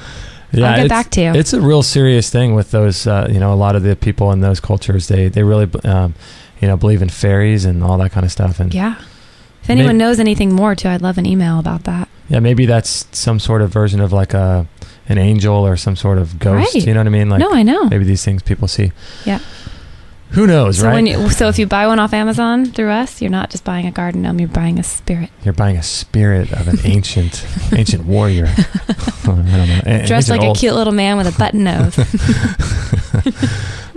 Yeah, I'll get back to you. It's a real serious thing with those, a lot of the people in those cultures, they really, believe in fairies and all that kind of stuff. And yeah. If anyone knows anything more too, I'd love an email about that. Yeah, maybe that's some sort of version of like an angel or some sort of ghost. Right. You know what I mean? No, I know. Maybe these things people see. Yeah. Who knows, right? So if you buy one off Amazon through us, you're not just buying a garden gnome, you're buying a spirit. You're buying a spirit of an ancient warrior. I don't know. Dressed like a cute little man with a button nose.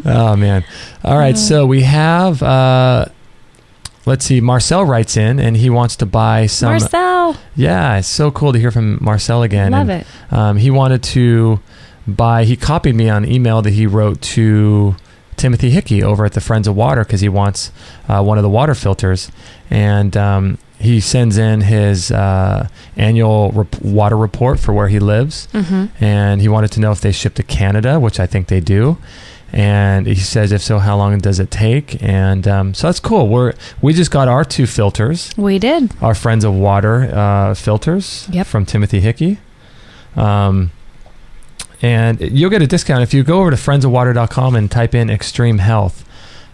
Oh, man. All right, so we have... let's see. Marcel writes in, and he wants to buy some... Marcel! Yeah, it's so cool to hear from Marcel again. Love it. He wanted to buy... He copied me on email that he wrote to Timothy Hickey over at the Friends of Water because he wants one of the water filters. And he sends in his annual water report for where he lives. Mm-hmm. And he wanted to know if they ship to Canada, which I think they do. And he says, if so, how long does it take? And so that's cool. We just got our 2 filters. We did. Our Friends of Water filters from Timothy Hickey. And you'll get a discount if you go over to friendsofwater.com and type in Extreme Health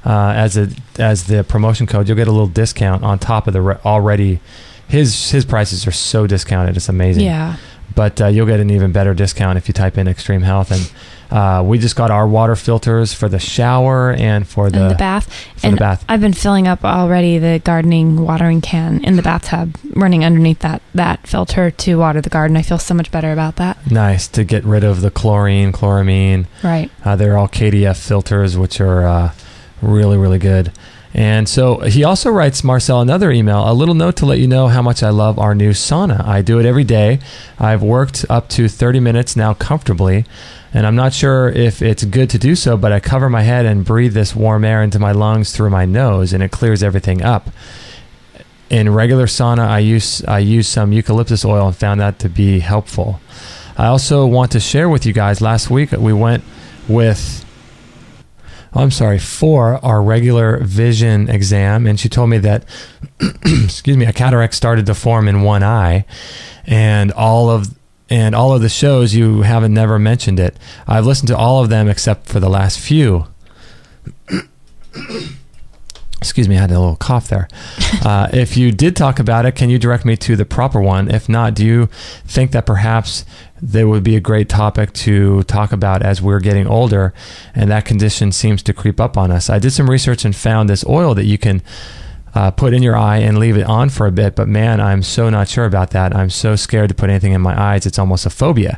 as the promotion code. You'll get a little discount on top of the already. His prices are so discounted. It's amazing. Yeah. But you'll get an even better discount if you type in Extreme Health. And we just got our water filters for the shower and for the bath. The bath. I've been filling up already the gardening watering can in the bathtub, running underneath that filter to water the garden. I feel so much better about that. Nice, to get rid of the chloramine. Right. They're all KDF filters, which are really, really good. And so he also writes Marcel another email, a little note to let you know how much I love our new sauna. I do it every day. I've worked up to 30 minutes now comfortably, and I'm not sure if it's good to do so, but I cover my head and breathe this warm air into my lungs through my nose, and it clears everything up. In regular sauna, I use some eucalyptus oil and found that to be helpful. I also want to share with you guys, last week we went for our regular vision exam, and she told me that a cataract started to form in one eye, and all of the shows you haven't never mentioned it. I've listened to all of them except for the last few. Excuse me, I had a little cough there. If you did talk about it, can you direct me to the proper one? If not, do you think that perhaps there would be a great topic to talk about as we're getting older and that condition seems to creep up on us? I did some research and found this oil that you can put in your eye and leave it on for a bit, but man, I'm so not sure about that. I'm so scared to put anything in my eyes. It's almost a phobia.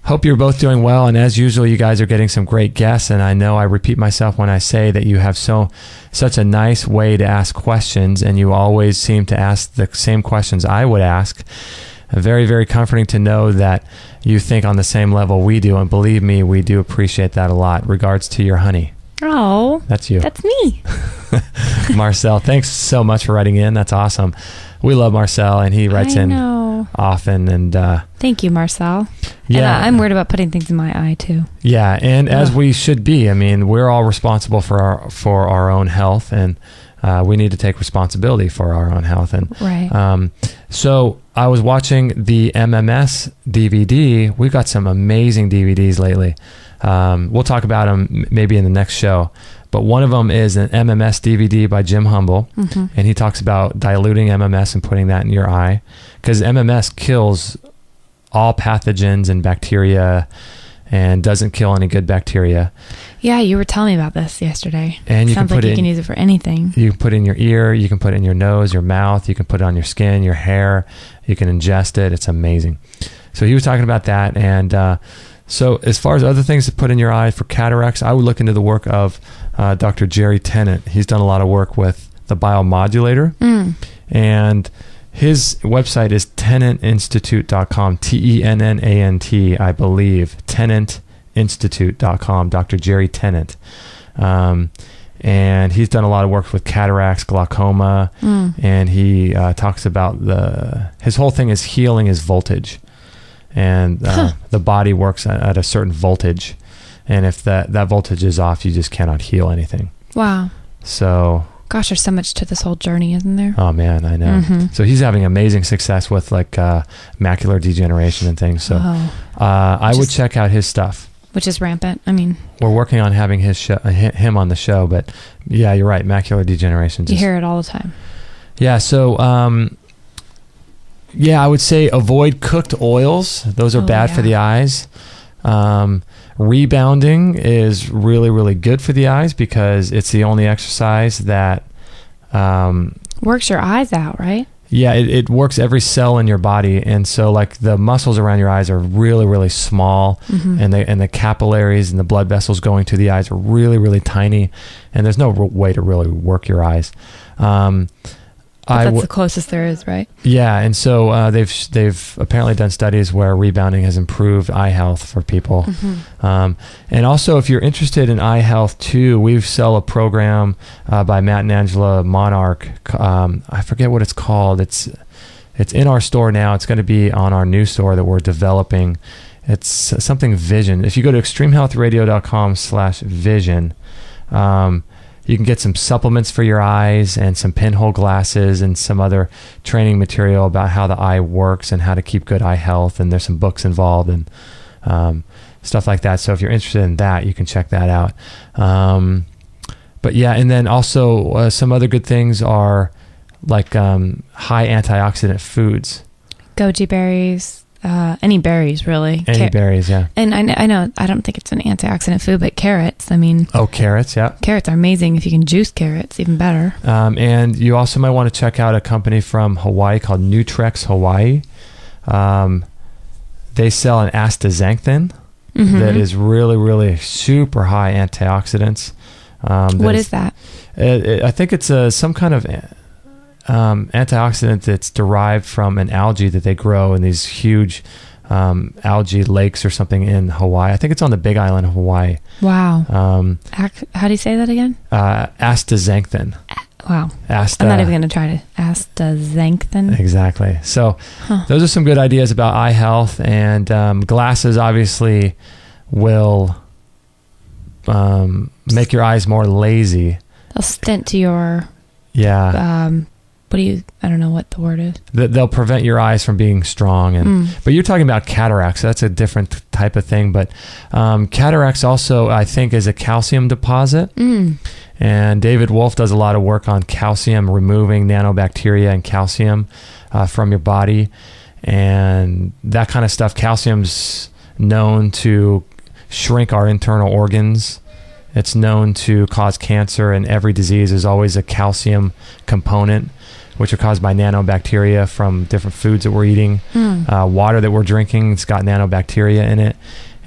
Hope you're both doing well, and as usual, you guys are getting some great guests, and I know I repeat myself when I say that you have such a nice way to ask questions, and you always seem to ask the same questions I would ask. Very, very comforting to know that you think on the same level we do, and believe me, we do appreciate that a lot. Regards to your honey. Oh, that's you. That's me. Marcel, thanks so much for writing in. That's awesome. We love Marcel, and he writes in often. And thank you, Marcel. Yeah, and I'm worried about putting things in my eye too. Yeah, and as we should be. I mean, we're all responsible for our own health, and we need to take responsibility for our own health. And right. So I was watching the MMS DVD. We've got some amazing DVDs lately. We'll talk about them maybe in the next show. But one of them is an MMS DVD by Jim Humble. And he talks about diluting MMS and putting that in your eye. Because MMS kills all pathogens and bacteria and doesn't kill any good bacteria. Yeah, you were telling me about this yesterday. And you Sounds can put like you can use it for anything. You can put it in your ear, you can put it in your nose, your mouth, you can put it on your skin, your hair, you can ingest it. It's amazing. So he was talking about that. And so as far as other things to put in your eye for cataracts, I would look into the work of Dr. Jerry Tennant. He's done a lot of work with the biomodulator. And his website is tennantinstitute.com, Tennant, I believe, tennantinstitute.com, Dr. Jerry Tennant. And he's done a lot of work with cataracts, glaucoma, and he talks about his whole thing is healing is voltage. And the body works at a certain voltage. And if that voltage is off, you just cannot heal anything. Wow. So... Gosh, there's so much to this whole journey, isn't there? Oh man, I know. So he's having amazing success with like macular degeneration and things. So I would check out his stuff. Which is rampant. I mean, we're working on having him on the show, but yeah, you're right. Macular degeneration. You hear it all the time. Yeah. So I would say avoid cooked oils. Those are bad for the eyes. Rebounding is really, really good for the eyes because it's the only exercise that works your eyes out, right? Yeah, it works every cell in your body, and so like the muscles around your eyes are really, really small, and the capillaries and the blood vessels going to the eyes are really, really tiny, and there's no way to really work your eyes. But that's the closest there is, right? Yeah, and so they've apparently done studies where rebounding has improved eye health for people. And also, if you're interested in eye health too, we sell a program by Matt and Angela Monarch. I forget what it's called. It's in our store now. It's going to be on our new store that we're developing. It's something Vision. If you go to extremehealthradio.com/vision, you can get some supplements for your eyes and some pinhole glasses and some other training material about how the eye works and how to keep good eye health. And there's some books involved and stuff like that. So if you're interested in that, you can check that out. But yeah, and then also some other good things are like high antioxidant foods. Goji berries. Any berries, really. Any berries, yeah. And I know, I don't think it's an antioxidant food, but carrots, I mean... Oh, carrots, yeah. Carrots are amazing. If you can juice carrots, even better. And you also might want to check out a company from Hawaii called Nutrex Hawaii. They sell an astaxanthin that is really, really super high antioxidants. What is that? I think it's some kind of... antioxidant that's derived from an algae that they grow in these huge algae lakes or something in Hawaii. I think it's on the Big Island of Hawaii. Wow. How do you say that again? Astaxanthin. Wow. I'm not even going to try to astaxanthin. Exactly. So those are some good ideas about eye health, and glasses obviously will make your eyes more lazy. They'll stint to your... Yeah. I don't know what the word is. They'll prevent your eyes from being strong. But you're talking about cataracts. So that's a different type of thing. But cataracts also, I think, is a calcium deposit. And David Wolf does a lot of work on calcium, removing nanobacteria and calcium from your body. And that kind of stuff. Calcium's known to shrink our internal organs. It's known to cause cancer, and every disease is always a calcium component, which are caused by nanobacteria from different foods that we're eating. Water that we're drinking, it's got nanobacteria in it.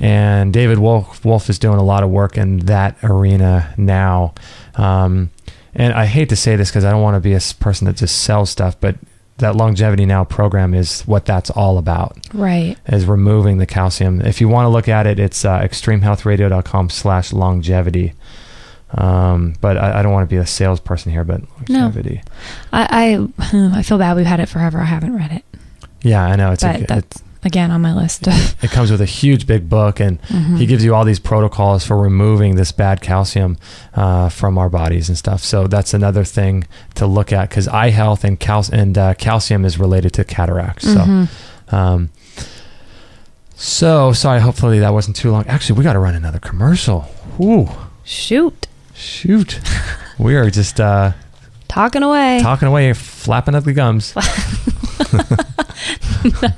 And David Wolf is doing a lot of work in that arena now. And I hate to say this because I don't want to be a person that just sells stuff, but that Longevity Now program is what that's all about. Right. Is removing the calcium. If you want to look at it, it's extremehealthradio.com/longevity. But I don't want to be a salesperson here, but longevity. No. I feel bad. We've had it forever. I haven't read it. Yeah, I know. again on my list. It comes with a huge big book, and he gives you all these protocols for removing this bad calcium from our bodies and stuff. So that's another thing to look at, because eye health and calcium is related to cataracts. So sorry, hopefully that wasn't too long. Actually, we got to run another commercial. Ooh. Shoot. We are just talking away, flapping up the gums. Nice.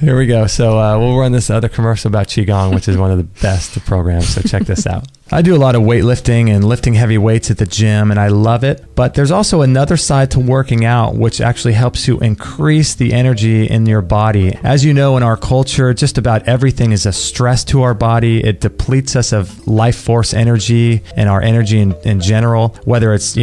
Here we go. So we'll run this other commercial about Qigong, which is one of the best programs. So check this out. I do a lot of weightlifting and lifting heavy weights at the gym, and I love it. But there's also another side to working out, which actually helps you increase the energy in your body. As you know, in our culture, just about everything is a stress to our body. It depletes us of life force energy and our energy in general, whether it's,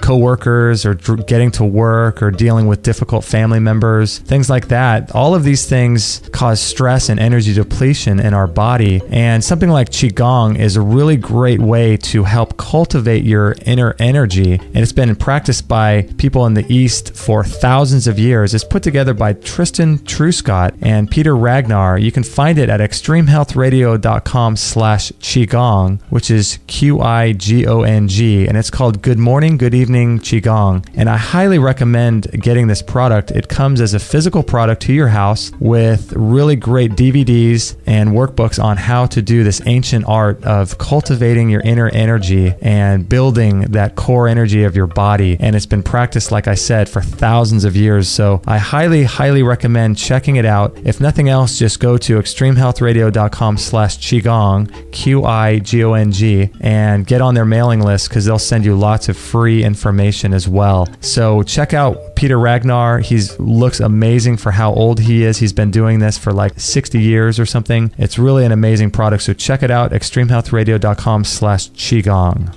coworkers or getting to work or dealing with difficult family members, things like that. All of these things cause stress and energy depletion in our body. And something like Qigong is a really great way to help cultivate your inner energy, and it's been practiced by people in the East for thousands of years. It's put together by Tristan Truscott and Peter Ragnar. You can find it at extremehealthradio.com/Qigong, which is Qigong, and it's called Good Morning, Good Evening Qigong. And I highly recommend getting this product. It comes as a physical product to your house with really great DVDs and workbooks on how to do this ancient art of cultivating your inner energy and building that core energy of your body. And it's been practiced, like I said, for thousands of years. So I highly, highly recommend checking it out. If nothing else, just go to extremehealthradio.com/Qigong, Qigong, and get on their mailing list, because they'll send you lots of free information as well. So check out Peter Ragnar. He looks amazing for how old he is. He's been doing this for like 60 years or something. It's really an amazing product. So check it out, extremehealthradio.com/Qigong.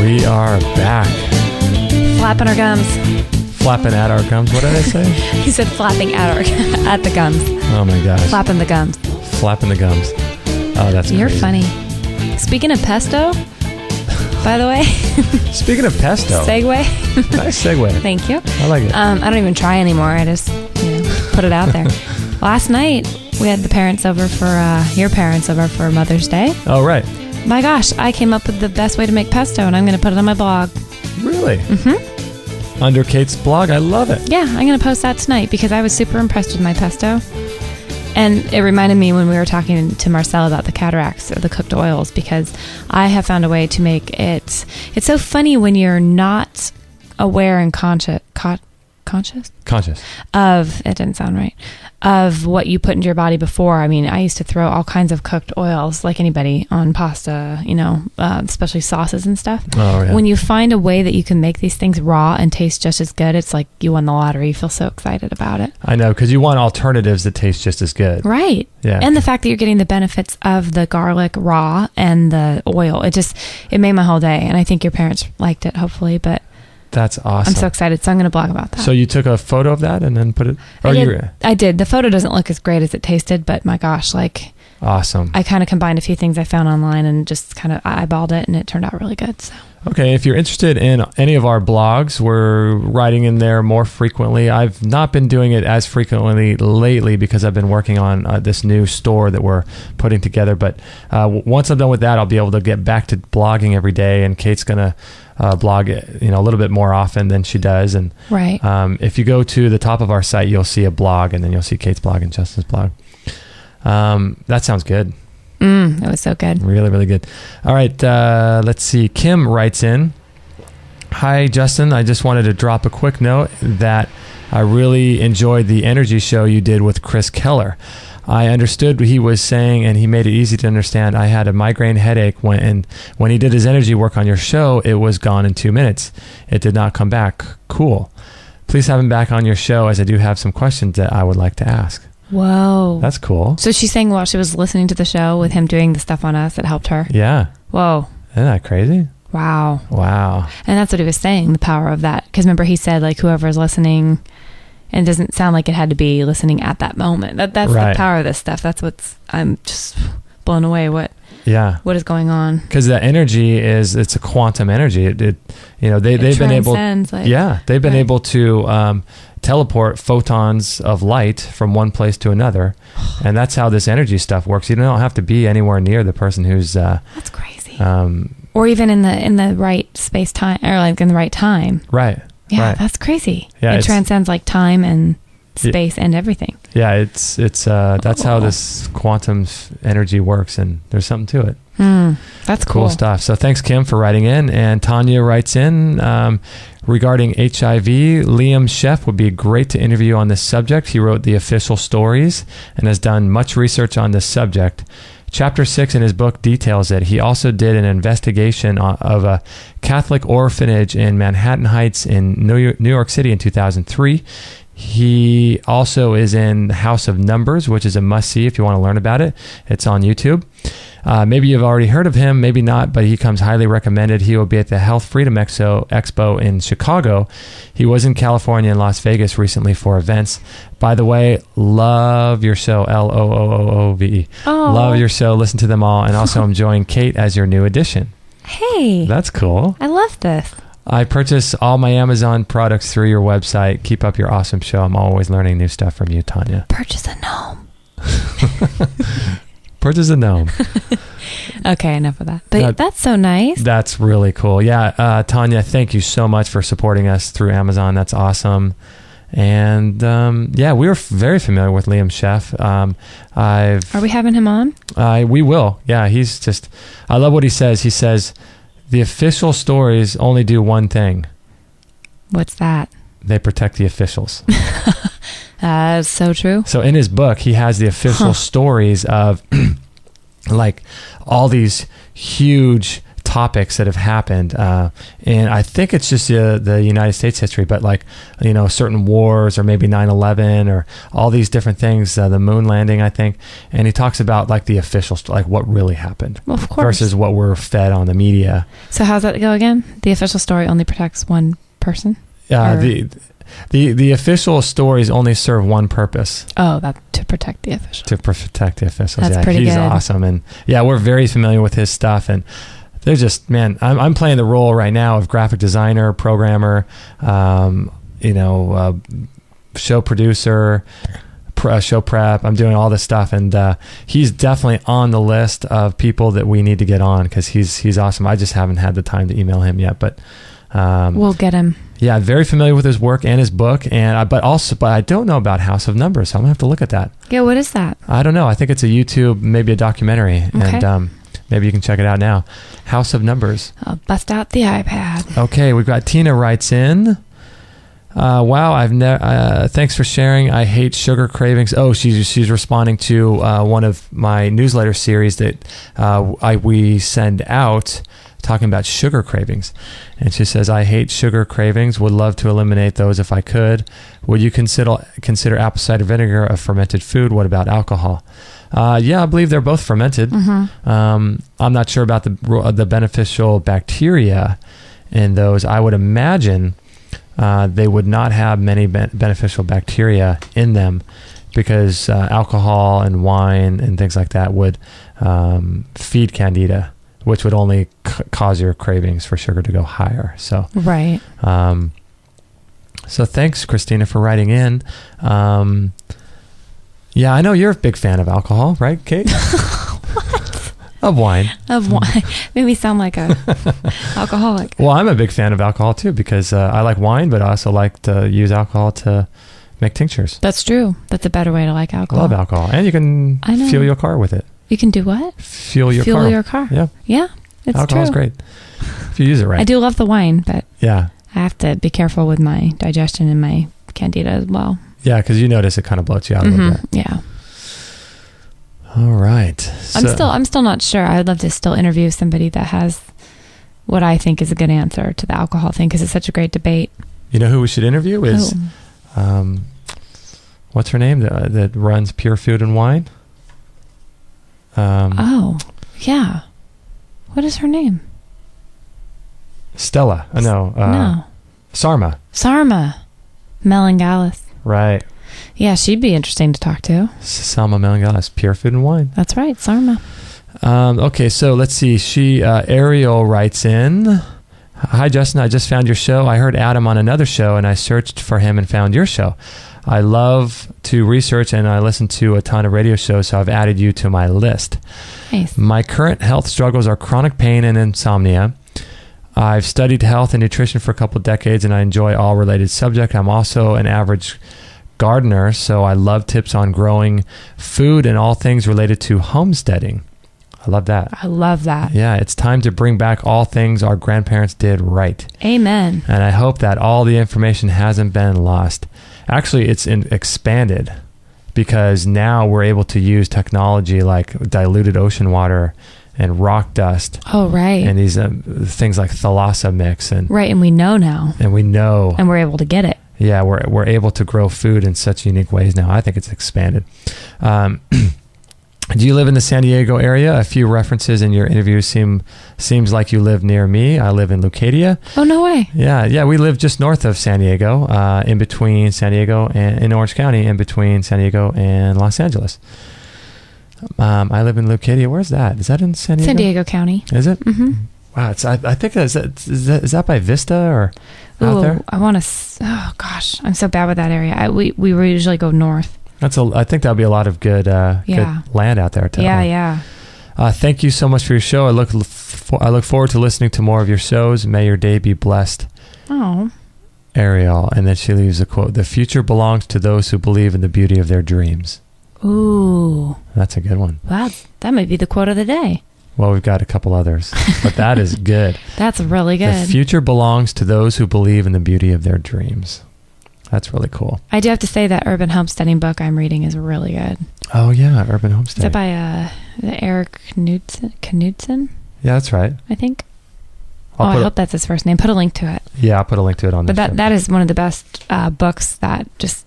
We are back. Flapping our gums. Flapping at our gums. What did I say? He said flapping at the gums. Oh my gosh. Flapping the gums. Flapping the gums. Oh, that's You're crazy. funny. Speaking of pesto, by the way. Speaking of pesto. Segue. Nice segue. Thank you. I like it. I don't even try anymore. I just, put it out there. Last night, we had the parents over for, your parents over for Mother's Day. Oh, right. My gosh, I came up with the best way to make pesto, and I'm going to put it on my blog. Really? Under Kate's blog? I love it. Yeah, I'm going to post that tonight, because I was super impressed with my pesto. And it reminded me when we were talking to Marcel about the cataracts, or the cooked oils, because I have found a way to make it. It's so funny when you're not aware and conscious of, it didn't sound right, of what you put into your body before. I mean, I used to throw all kinds of cooked oils, like anybody, on pasta, especially sauces and stuff. Oh, yeah. When you find a way that you can make these things raw and taste just as good, it's like you won the lottery. You feel so excited about it. I know, because you want alternatives that taste just as good. Right. Yeah. And the fact that you're getting the benefits of the garlic raw and the oil, it made my whole day. And I think your parents liked it, hopefully, but that's awesome. I'm so excited. So I'm going to blog about that. So you took a photo of that and then put it? I did. The photo doesn't look as great as it tasted, but my gosh, awesome. I kind of combined a few things I found online and just kind of eyeballed it, and it turned out really good. So. Okay, if you're interested in any of our blogs, we're writing in there more frequently. I've not been doing it as frequently lately because I've been working on this new store that we're putting together. But once I'm done with that, I'll be able to get back to blogging every day, and Kate's going to blog a little bit more often than she does. And right. If you go to the top of our site, you'll see a blog, and then you'll see Kate's blog and Justin's blog. That sounds good. It was so good. Really, really good. All right. Let's see. Kim writes in, "Hi, Justin. I just wanted to drop a quick note that I really enjoyed the energy show you did with Chris Keller. I understood what he was saying, and he made it easy to understand. I had a migraine headache when he did his energy work on your show, it was gone in 2 minutes. It did not come back. Cool. Please have him back on your show, as I do have some questions that I would like to ask." Whoa. That's cool. So she's saying while she was listening to the show with him doing the stuff on us, it helped her? Yeah. Whoa. Isn't that crazy? Wow. Wow. And that's what he was saying, the power of that. Because remember, he said, whoever's listening, And it doesn't sound like it had to be listening at that moment. That's Right. the power of this stuff. I'm just blown away what is going on. Because the energy it's a quantum energy. They've been able, they've been able to teleport photons of light from one place to another, and that's how this energy stuff works. You don't have to be anywhere near the person who's that's crazy. Or even in the right space time, or like in the right time. Right. Yeah, right. That's crazy. Yeah, it transcends like time and space and everything. Yeah, it's that's how this quantum energy works, and there's something to it. That's cool stuff. So thanks, Kim, for writing in. And Tanya writes in regarding HIV. Liam Sheff would be great to interview on this subject. He wrote The Official Stories and has done much research on this subject. Chapter 6 in his book details it. He also did an investigation of a Catholic orphanage in Manhattan Heights in New York City in 2003. He also is in House of Numbers, which is a must-see if you want to learn about it. It's on YouTube. Maybe you've already heard of him, maybe not, but he comes highly recommended. He will be at the Health Freedom Expo in Chicago. He was in California and Las Vegas recently for events. By the way, love your show, LOOOOVE. Oh. Love your show, listen to them all, and also enjoying Kate as your new addition. Hey. That's cool. I love this. I purchase all my Amazon products through your website. Keep up your awesome show. I'm always learning new stuff from you, Tanya. Purchase a gnome. Purchase a gnome. Okay, enough of that. But that's so nice. That's really cool. Yeah, Tanya, thank you so much for supporting us through Amazon. That's awesome. And we were very familiar with Liam Sheff. Are we having him on? We will. Yeah, I love what he says. He says, the official stories only do one thing. What's that? They protect the officials. That's so true. So in his book, he has the official stories of like all these huge topics that have happened. And I think it's just the United States history, but like, certain wars or maybe 9/11 or all these different things, the moon landing, I think. And he talks about like the official, like what really happened. Well, of course. Versus what we're fed on the media. So how's that go again? The official story only protects one person? The official stories only serve one purpose. Oh, that's to protect the officials. To protect the officials. That's pretty he's good. Awesome. And we're very familiar with his stuff. And they're just, man, I'm playing the role right now of graphic designer, programmer, show producer, show prep. I'm doing all this stuff. And he's definitely on the list of people that we need to get on because he's awesome. I just haven't had the time to email him yet, but we'll get him. Yeah, I'm very familiar with his work and his book, but I don't know about House of Numbers, so I'm gonna have to look at that. Yeah, what is that? I don't know. I think it's a YouTube, maybe a documentary, okay. And maybe you can check it out now. House of Numbers. I'll bust out the iPad. Okay, we've got Tina writes in. Wow, thanks for sharing. I hate sugar cravings. Oh, she's responding to one of my newsletter series that we send out, talking about sugar cravings. And she says, I hate sugar cravings, would love to eliminate those if I could. Would you consider apple cider vinegar a fermented food? What about alcohol? I believe they're both fermented. Mm-hmm. I'm not sure about the beneficial bacteria in those. I would imagine they would not have many beneficial bacteria in them because alcohol and wine and things like that would feed candida, which would only cause your cravings for sugar to go higher. So right. So thanks, Christina, for writing in. I know you're a big fan of alcohol, right, Kate? What? Of wine. Of wine. Made me sound like a alcoholic. Well, I'm a big fan of alcohol too because I like wine, but I also like to use alcohol to make tinctures. That's true. That's a better way to like alcohol. I love alcohol, and you can fuel your car with it. You can do what? Fuel your car. Yeah. Yeah, it's Alcohol's true. Great if you use it right. I do love the wine, but I have to be careful with my digestion and my candida as well. Yeah, because you notice it kind of bloats you out a little bit. Yeah. All right. I'm still not sure. I would love to still interview somebody that has what I think is a good answer to the alcohol thing because it's such a great debate. You know who we should interview is, what's her name that runs Pure Food and Wine? Yeah. What is her name? Stella. No. No. Sarma. Melangalis. Right. Yeah, she'd be interesting to talk to. Salma Melangalis, Pure Food and Wine. That's right, Sarma. Okay, so let's see. Ariel writes in, "Hi, Justin. I just found your show. I heard Adam on another show, and I searched for him and found your show. I love to research, and I listen to a ton of radio shows, so I've added you to my list. Nice. My current health struggles are chronic pain and insomnia. I've studied health and nutrition for a couple decades, and I enjoy all related subjects. I'm also an average gardener, so I love tips on growing food and all things related to homesteading." I love that. I love that. Yeah, it's time to bring back all things our grandparents did right. Amen. And I hope that all the information hasn't been lost. Actually, it's expanded because now we're able to use technology like diluted ocean water and rock dust. Oh, right. And these things like thalassa mix. Right, and we know now. And we know. And we're able to get it. Yeah, we're able to grow food in such unique ways now. I think it's expanded. Do you live in the San Diego area? A few references in your interview seems like you live near me. I live in Leucadia. Oh, no way. Yeah, we live just north of San Diego, in between San Diego and in Orange County, in between San Diego and Los Angeles. I live in Leucadia. Where's that? Is that in San Diego? San Diego County. Is it? Mm-hmm. Wow, I think is that by Vista or out there? I want to. Oh gosh, I'm so bad with that area. We usually go north. I think that'll be a lot of good land out there. Yeah. Thank you so much for your show. I look forward to listening to more of your shows. May your day be blessed. Oh. Ariel. And then she leaves a quote: "The future belongs to those who believe in the beauty of their dreams." Ooh. That's a good one. That might be the quote of the day. Well, we've got a couple others, but that is good. That's really good. The future belongs to those who believe in the beauty of their dreams. That's really cool. I do have to say that urban homesteading book I'm reading is really good. Oh, yeah, Urban Homesteading. Is that by Eric Knudsen? Yeah, that's right. I think. I hope that's his first name. Put a link to it. Yeah, I'll put a link to it on the show. But that is one of the best books that just,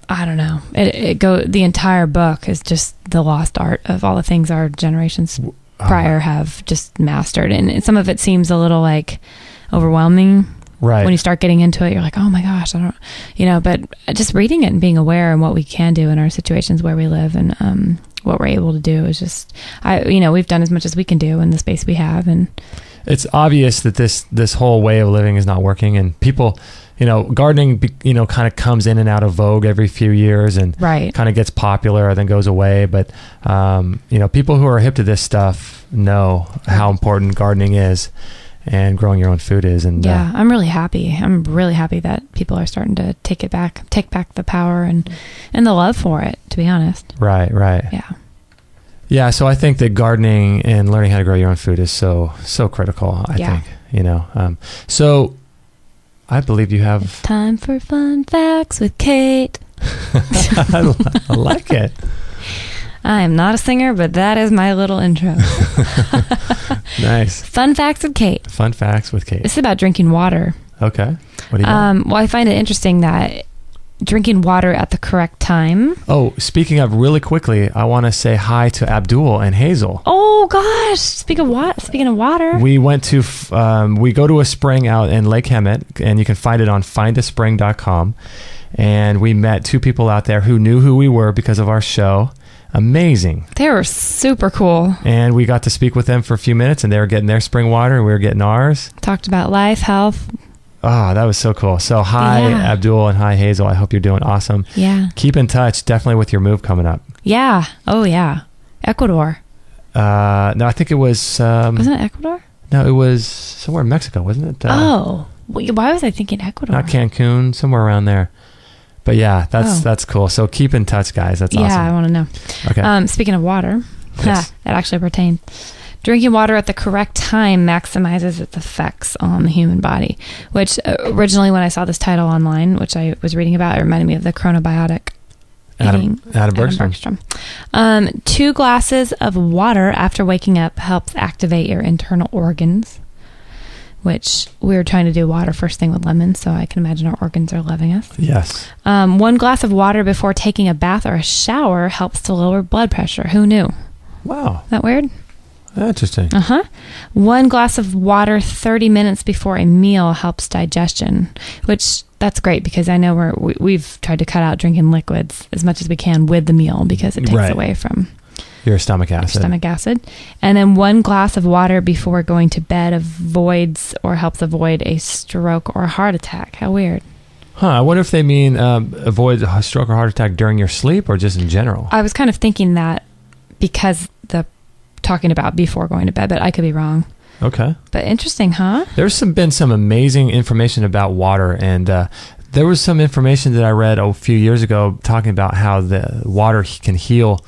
I don't know. The entire book is just the lost art of all the things our generations prior have just mastered. And some of it seems a little like overwhelming. Right. When you start getting into it, you're like, oh my gosh, but just reading it and being aware and what we can do in our situations where we live and what we're able to do is just, we've done as much as we can do in the space we have. And it's obvious that this whole way of living is not working, and people, gardening, kind of comes in and out of vogue every few years and kind of gets popular and then goes away. But, people who are hip to this stuff know how important gardening is and growing your own food is. And I'm really happy. I'm really happy that people are starting to take back the power and the love for it, to be honest. Right. Yeah. So I think that gardening and learning how to grow your own food is so critical. I think, so I believe you have... It's time for Fun Facts with Kate. I like it. I am not a singer, but that is my little intro. Nice. Fun Facts with Kate. Fun Facts with Kate. This is about drinking water. Okay. What do you got? Well, I find it interesting that drinking water at the correct time. Oh, speaking of, really quickly, I want to say hi to Abdul and Hazel. Oh gosh! Speaking of water, we went to we go to a spring out in Lake Hemet, and you can find it on findaspring.com. And we met two people out there who knew who we were because of our show. Amazing. They were super cool. And we got to speak with them for a few minutes, and they were getting their spring water, and we were getting ours. Talked about life, health. Oh, that was so cool. So hi, Abdul, and hi, Hazel. I hope you're doing awesome. Yeah. Keep in touch, definitely, with your move coming up. Yeah. Oh, yeah. Ecuador. No, I think it was... wasn't it Ecuador? No, it was somewhere in Mexico, wasn't it? Why was I thinking Ecuador? Not Cancun, somewhere around there. But yeah, that's cool. So keep in touch, guys. That's awesome. Yeah, I want to know. Okay. Speaking of water, yes. That actually pertains. Drinking water at the correct time maximizes its effects on the human body, which originally when I saw this title online, which I was reading about, it reminded me of the chronobiotic. Adam Bergstrom. 2 glasses of water after waking up helps activate your internal organs, which we were trying to do water first thing with lemons, so I can imagine our organs are loving us. Yes. 1 glass of water before taking a bath or a shower helps to lower blood pressure. Who knew? Wow. Is that weird? Interesting. 1 glass of water 30 minutes before a meal helps digestion, which that's great because I know we've tried to cut out drinking liquids as much as we can with the meal because it takes away from your stomach acid. And then 1 glass of water before going to bed helps avoid a stroke or a heart attack. How weird. I wonder if they mean avoid a stroke or heart attack during your sleep or just in general. I was kind of thinking that because talking about before going to bed, but I could be wrong. Okay. But interesting, huh? There's been some amazing information about water, and there was some information that I read a few years ago talking about how the water can heal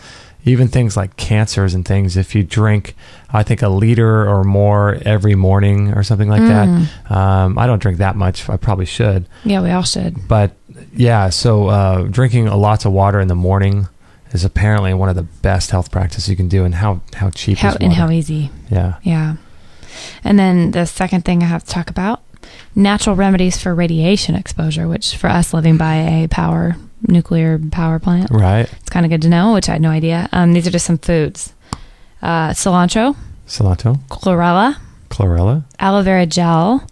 even things like cancers and things if you drink, I think, 1 liter or more every morning or something like that. I don't drink that much. I probably should. Yeah, we all should. But yeah, so drinking lots of water in the morning is apparently one of the best health practices you can do, and how cheap is water. And how easy. Yeah. And then the second thing I have to talk about, natural remedies for radiation exposure, which for us living by a nuclear power plant. Right. It's kind of good to know, which I had no idea. These are just some foods. Cilantro. Chlorella. Aloe vera gel.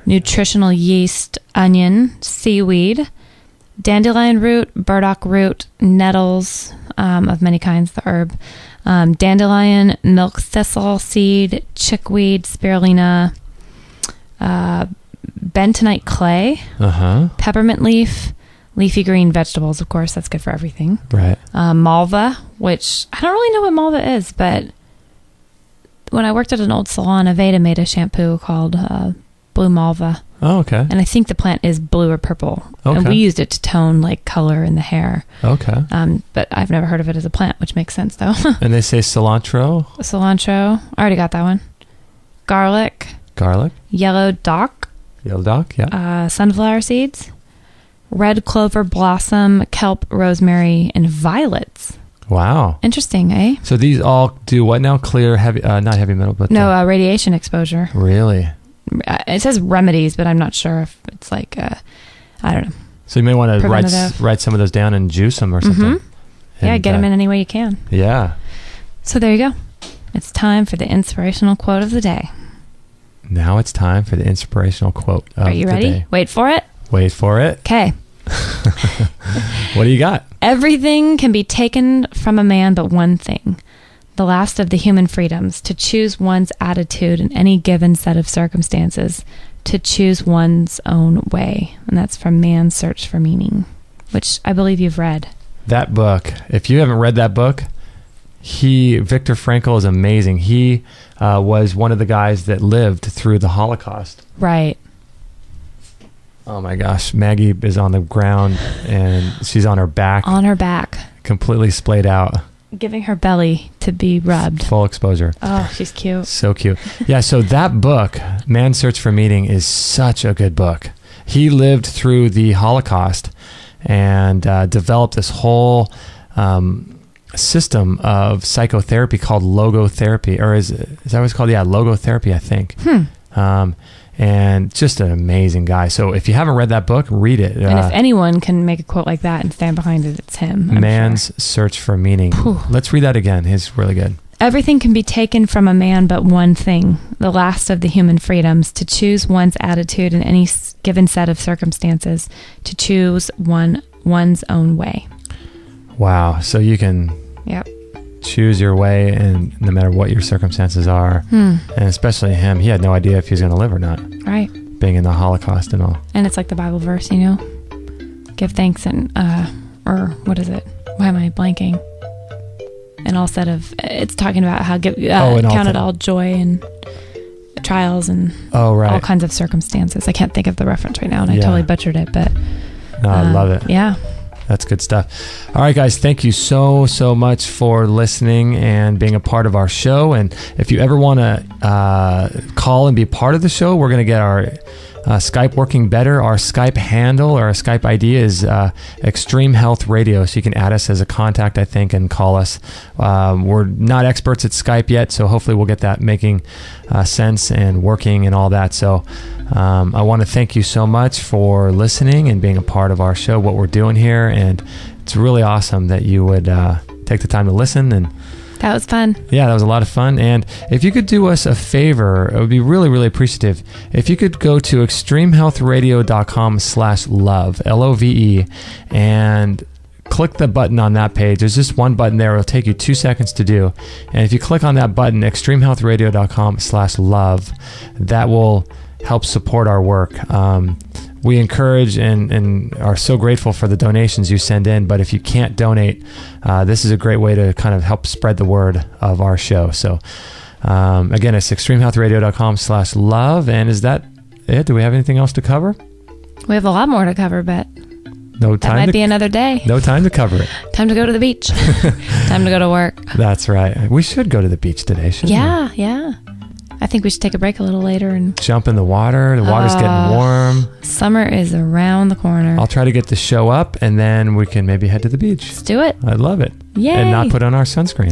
Nutritional yeast, onion, seaweed, dandelion root, burdock root, nettles of many kinds, the herb. Dandelion, milk thistle seed, chickweed, spirulina, bentonite clay, peppermint leaf, leafy green vegetables, of course, that's good for everything. Right. Malva, which I don't really know what malva is, but when I worked at an old salon, Aveda made a shampoo called blue malva. Oh, okay. And I think the plant is blue or purple. Okay. And we used it to tone like color in the hair. Okay. But I've never heard of it as a plant, which makes sense though. And they say cilantro. I already got that one. Garlic. Yellow dock, yeah. Sunflower seeds. Red clover blossom, kelp, rosemary, and violets. Wow. Interesting, eh? So these all do what now? Clear, heavy, not heavy metal, but... No, radiation exposure. Really? It says remedies, but I'm not sure if it's like, I don't know. So you may want to write some of those down and juice them or something. Yeah, get them in any way you can. Yeah. So there you go. It's time for the inspirational quote of the day. Now it's time for the inspirational quote of the day. Are you ready? Wait for it. Okay. What do you got? Everything can be taken from a man but one thing, the last of the human freedoms, to choose one's attitude in any given set of circumstances, to choose one's own way. And that's from Man's Search for Meaning, which I believe you've read. That book. If you haven't read that book, Viktor Frankl is amazing. He was one of the guys that lived through the Holocaust. Right. Oh my gosh. Maggie is on the ground and she's on her back. Completely splayed out. Giving her belly to be rubbed. Full exposure. Oh, she's cute. So cute. Yeah, so that book, Man's Search for Meaning, is such a good book. He lived through the Holocaust and developed this whole system of psychotherapy called logotherapy, or is that what it's called? Yeah, logotherapy, I think. And just an amazing guy. So if you haven't read that book, read it. And if anyone can make a quote like that and stand behind it, it's him. Man's Search for Meaning. Whew. Let's read that again. It's really good. Everything can be taken from a man but one thing, the last of the human freedoms, to choose one's attitude in any given set of circumstances, to choose one's own way. Wow. So you can choose your way, and no matter what your circumstances are. And especially him, he had no idea if he was going to live or not. Right. Being in the Holocaust and all. And it's like the Bible verse, give thanks and, or what is it? Why am I blanking? And all said of, it's talking about how count it all joy and trials and all kinds of circumstances. I can't think of the reference right now, and I totally butchered it, but. No, I love it. Yeah. That's good stuff. All right, guys, thank you so much for listening and being a part of our show. And if you ever want to call and be part of the show, we're going to get our Skype working better. Our Skype handle or our Skype ID is Extreme Health Radio. So you can add us as a contact, I think, and call us. We're not experts at Skype yet, so hopefully we'll get that making sense and working and all that. So I want to thank you so much for listening and being a part of our show, what we're doing here. And it's really awesome that you would take the time to listen. And That was fun. Yeah, that was a lot of fun. And if you could do us a favor, it would be really, really appreciative. If you could go to extremehealthradio.com/love, LOVE, and click the button on that page. There's just one button there. It'll take you 2 seconds to do. And if you click on that button, extremehealthradio.com/love, that will help support our work. We encourage and are so grateful for the donations you send in. But if you can't donate, this is a great way to kind of help spread the word of our show. So again, it's extremehealthradio.com/love. And is that it? Do we have anything else to cover? We have a lot more to cover, but no time. That might be another day. No time to cover it. Time to go to the beach. Time to go to work. That's right. We should go to the beach today, shouldn't we? Yeah. I think we should take a break a little later and jump in the water. The water's getting warm. Summer is around the corner. I'll try to get the show up, and then we can maybe head to the beach. Let's do it. I'd love it. Yay. And not put on our sunscreen.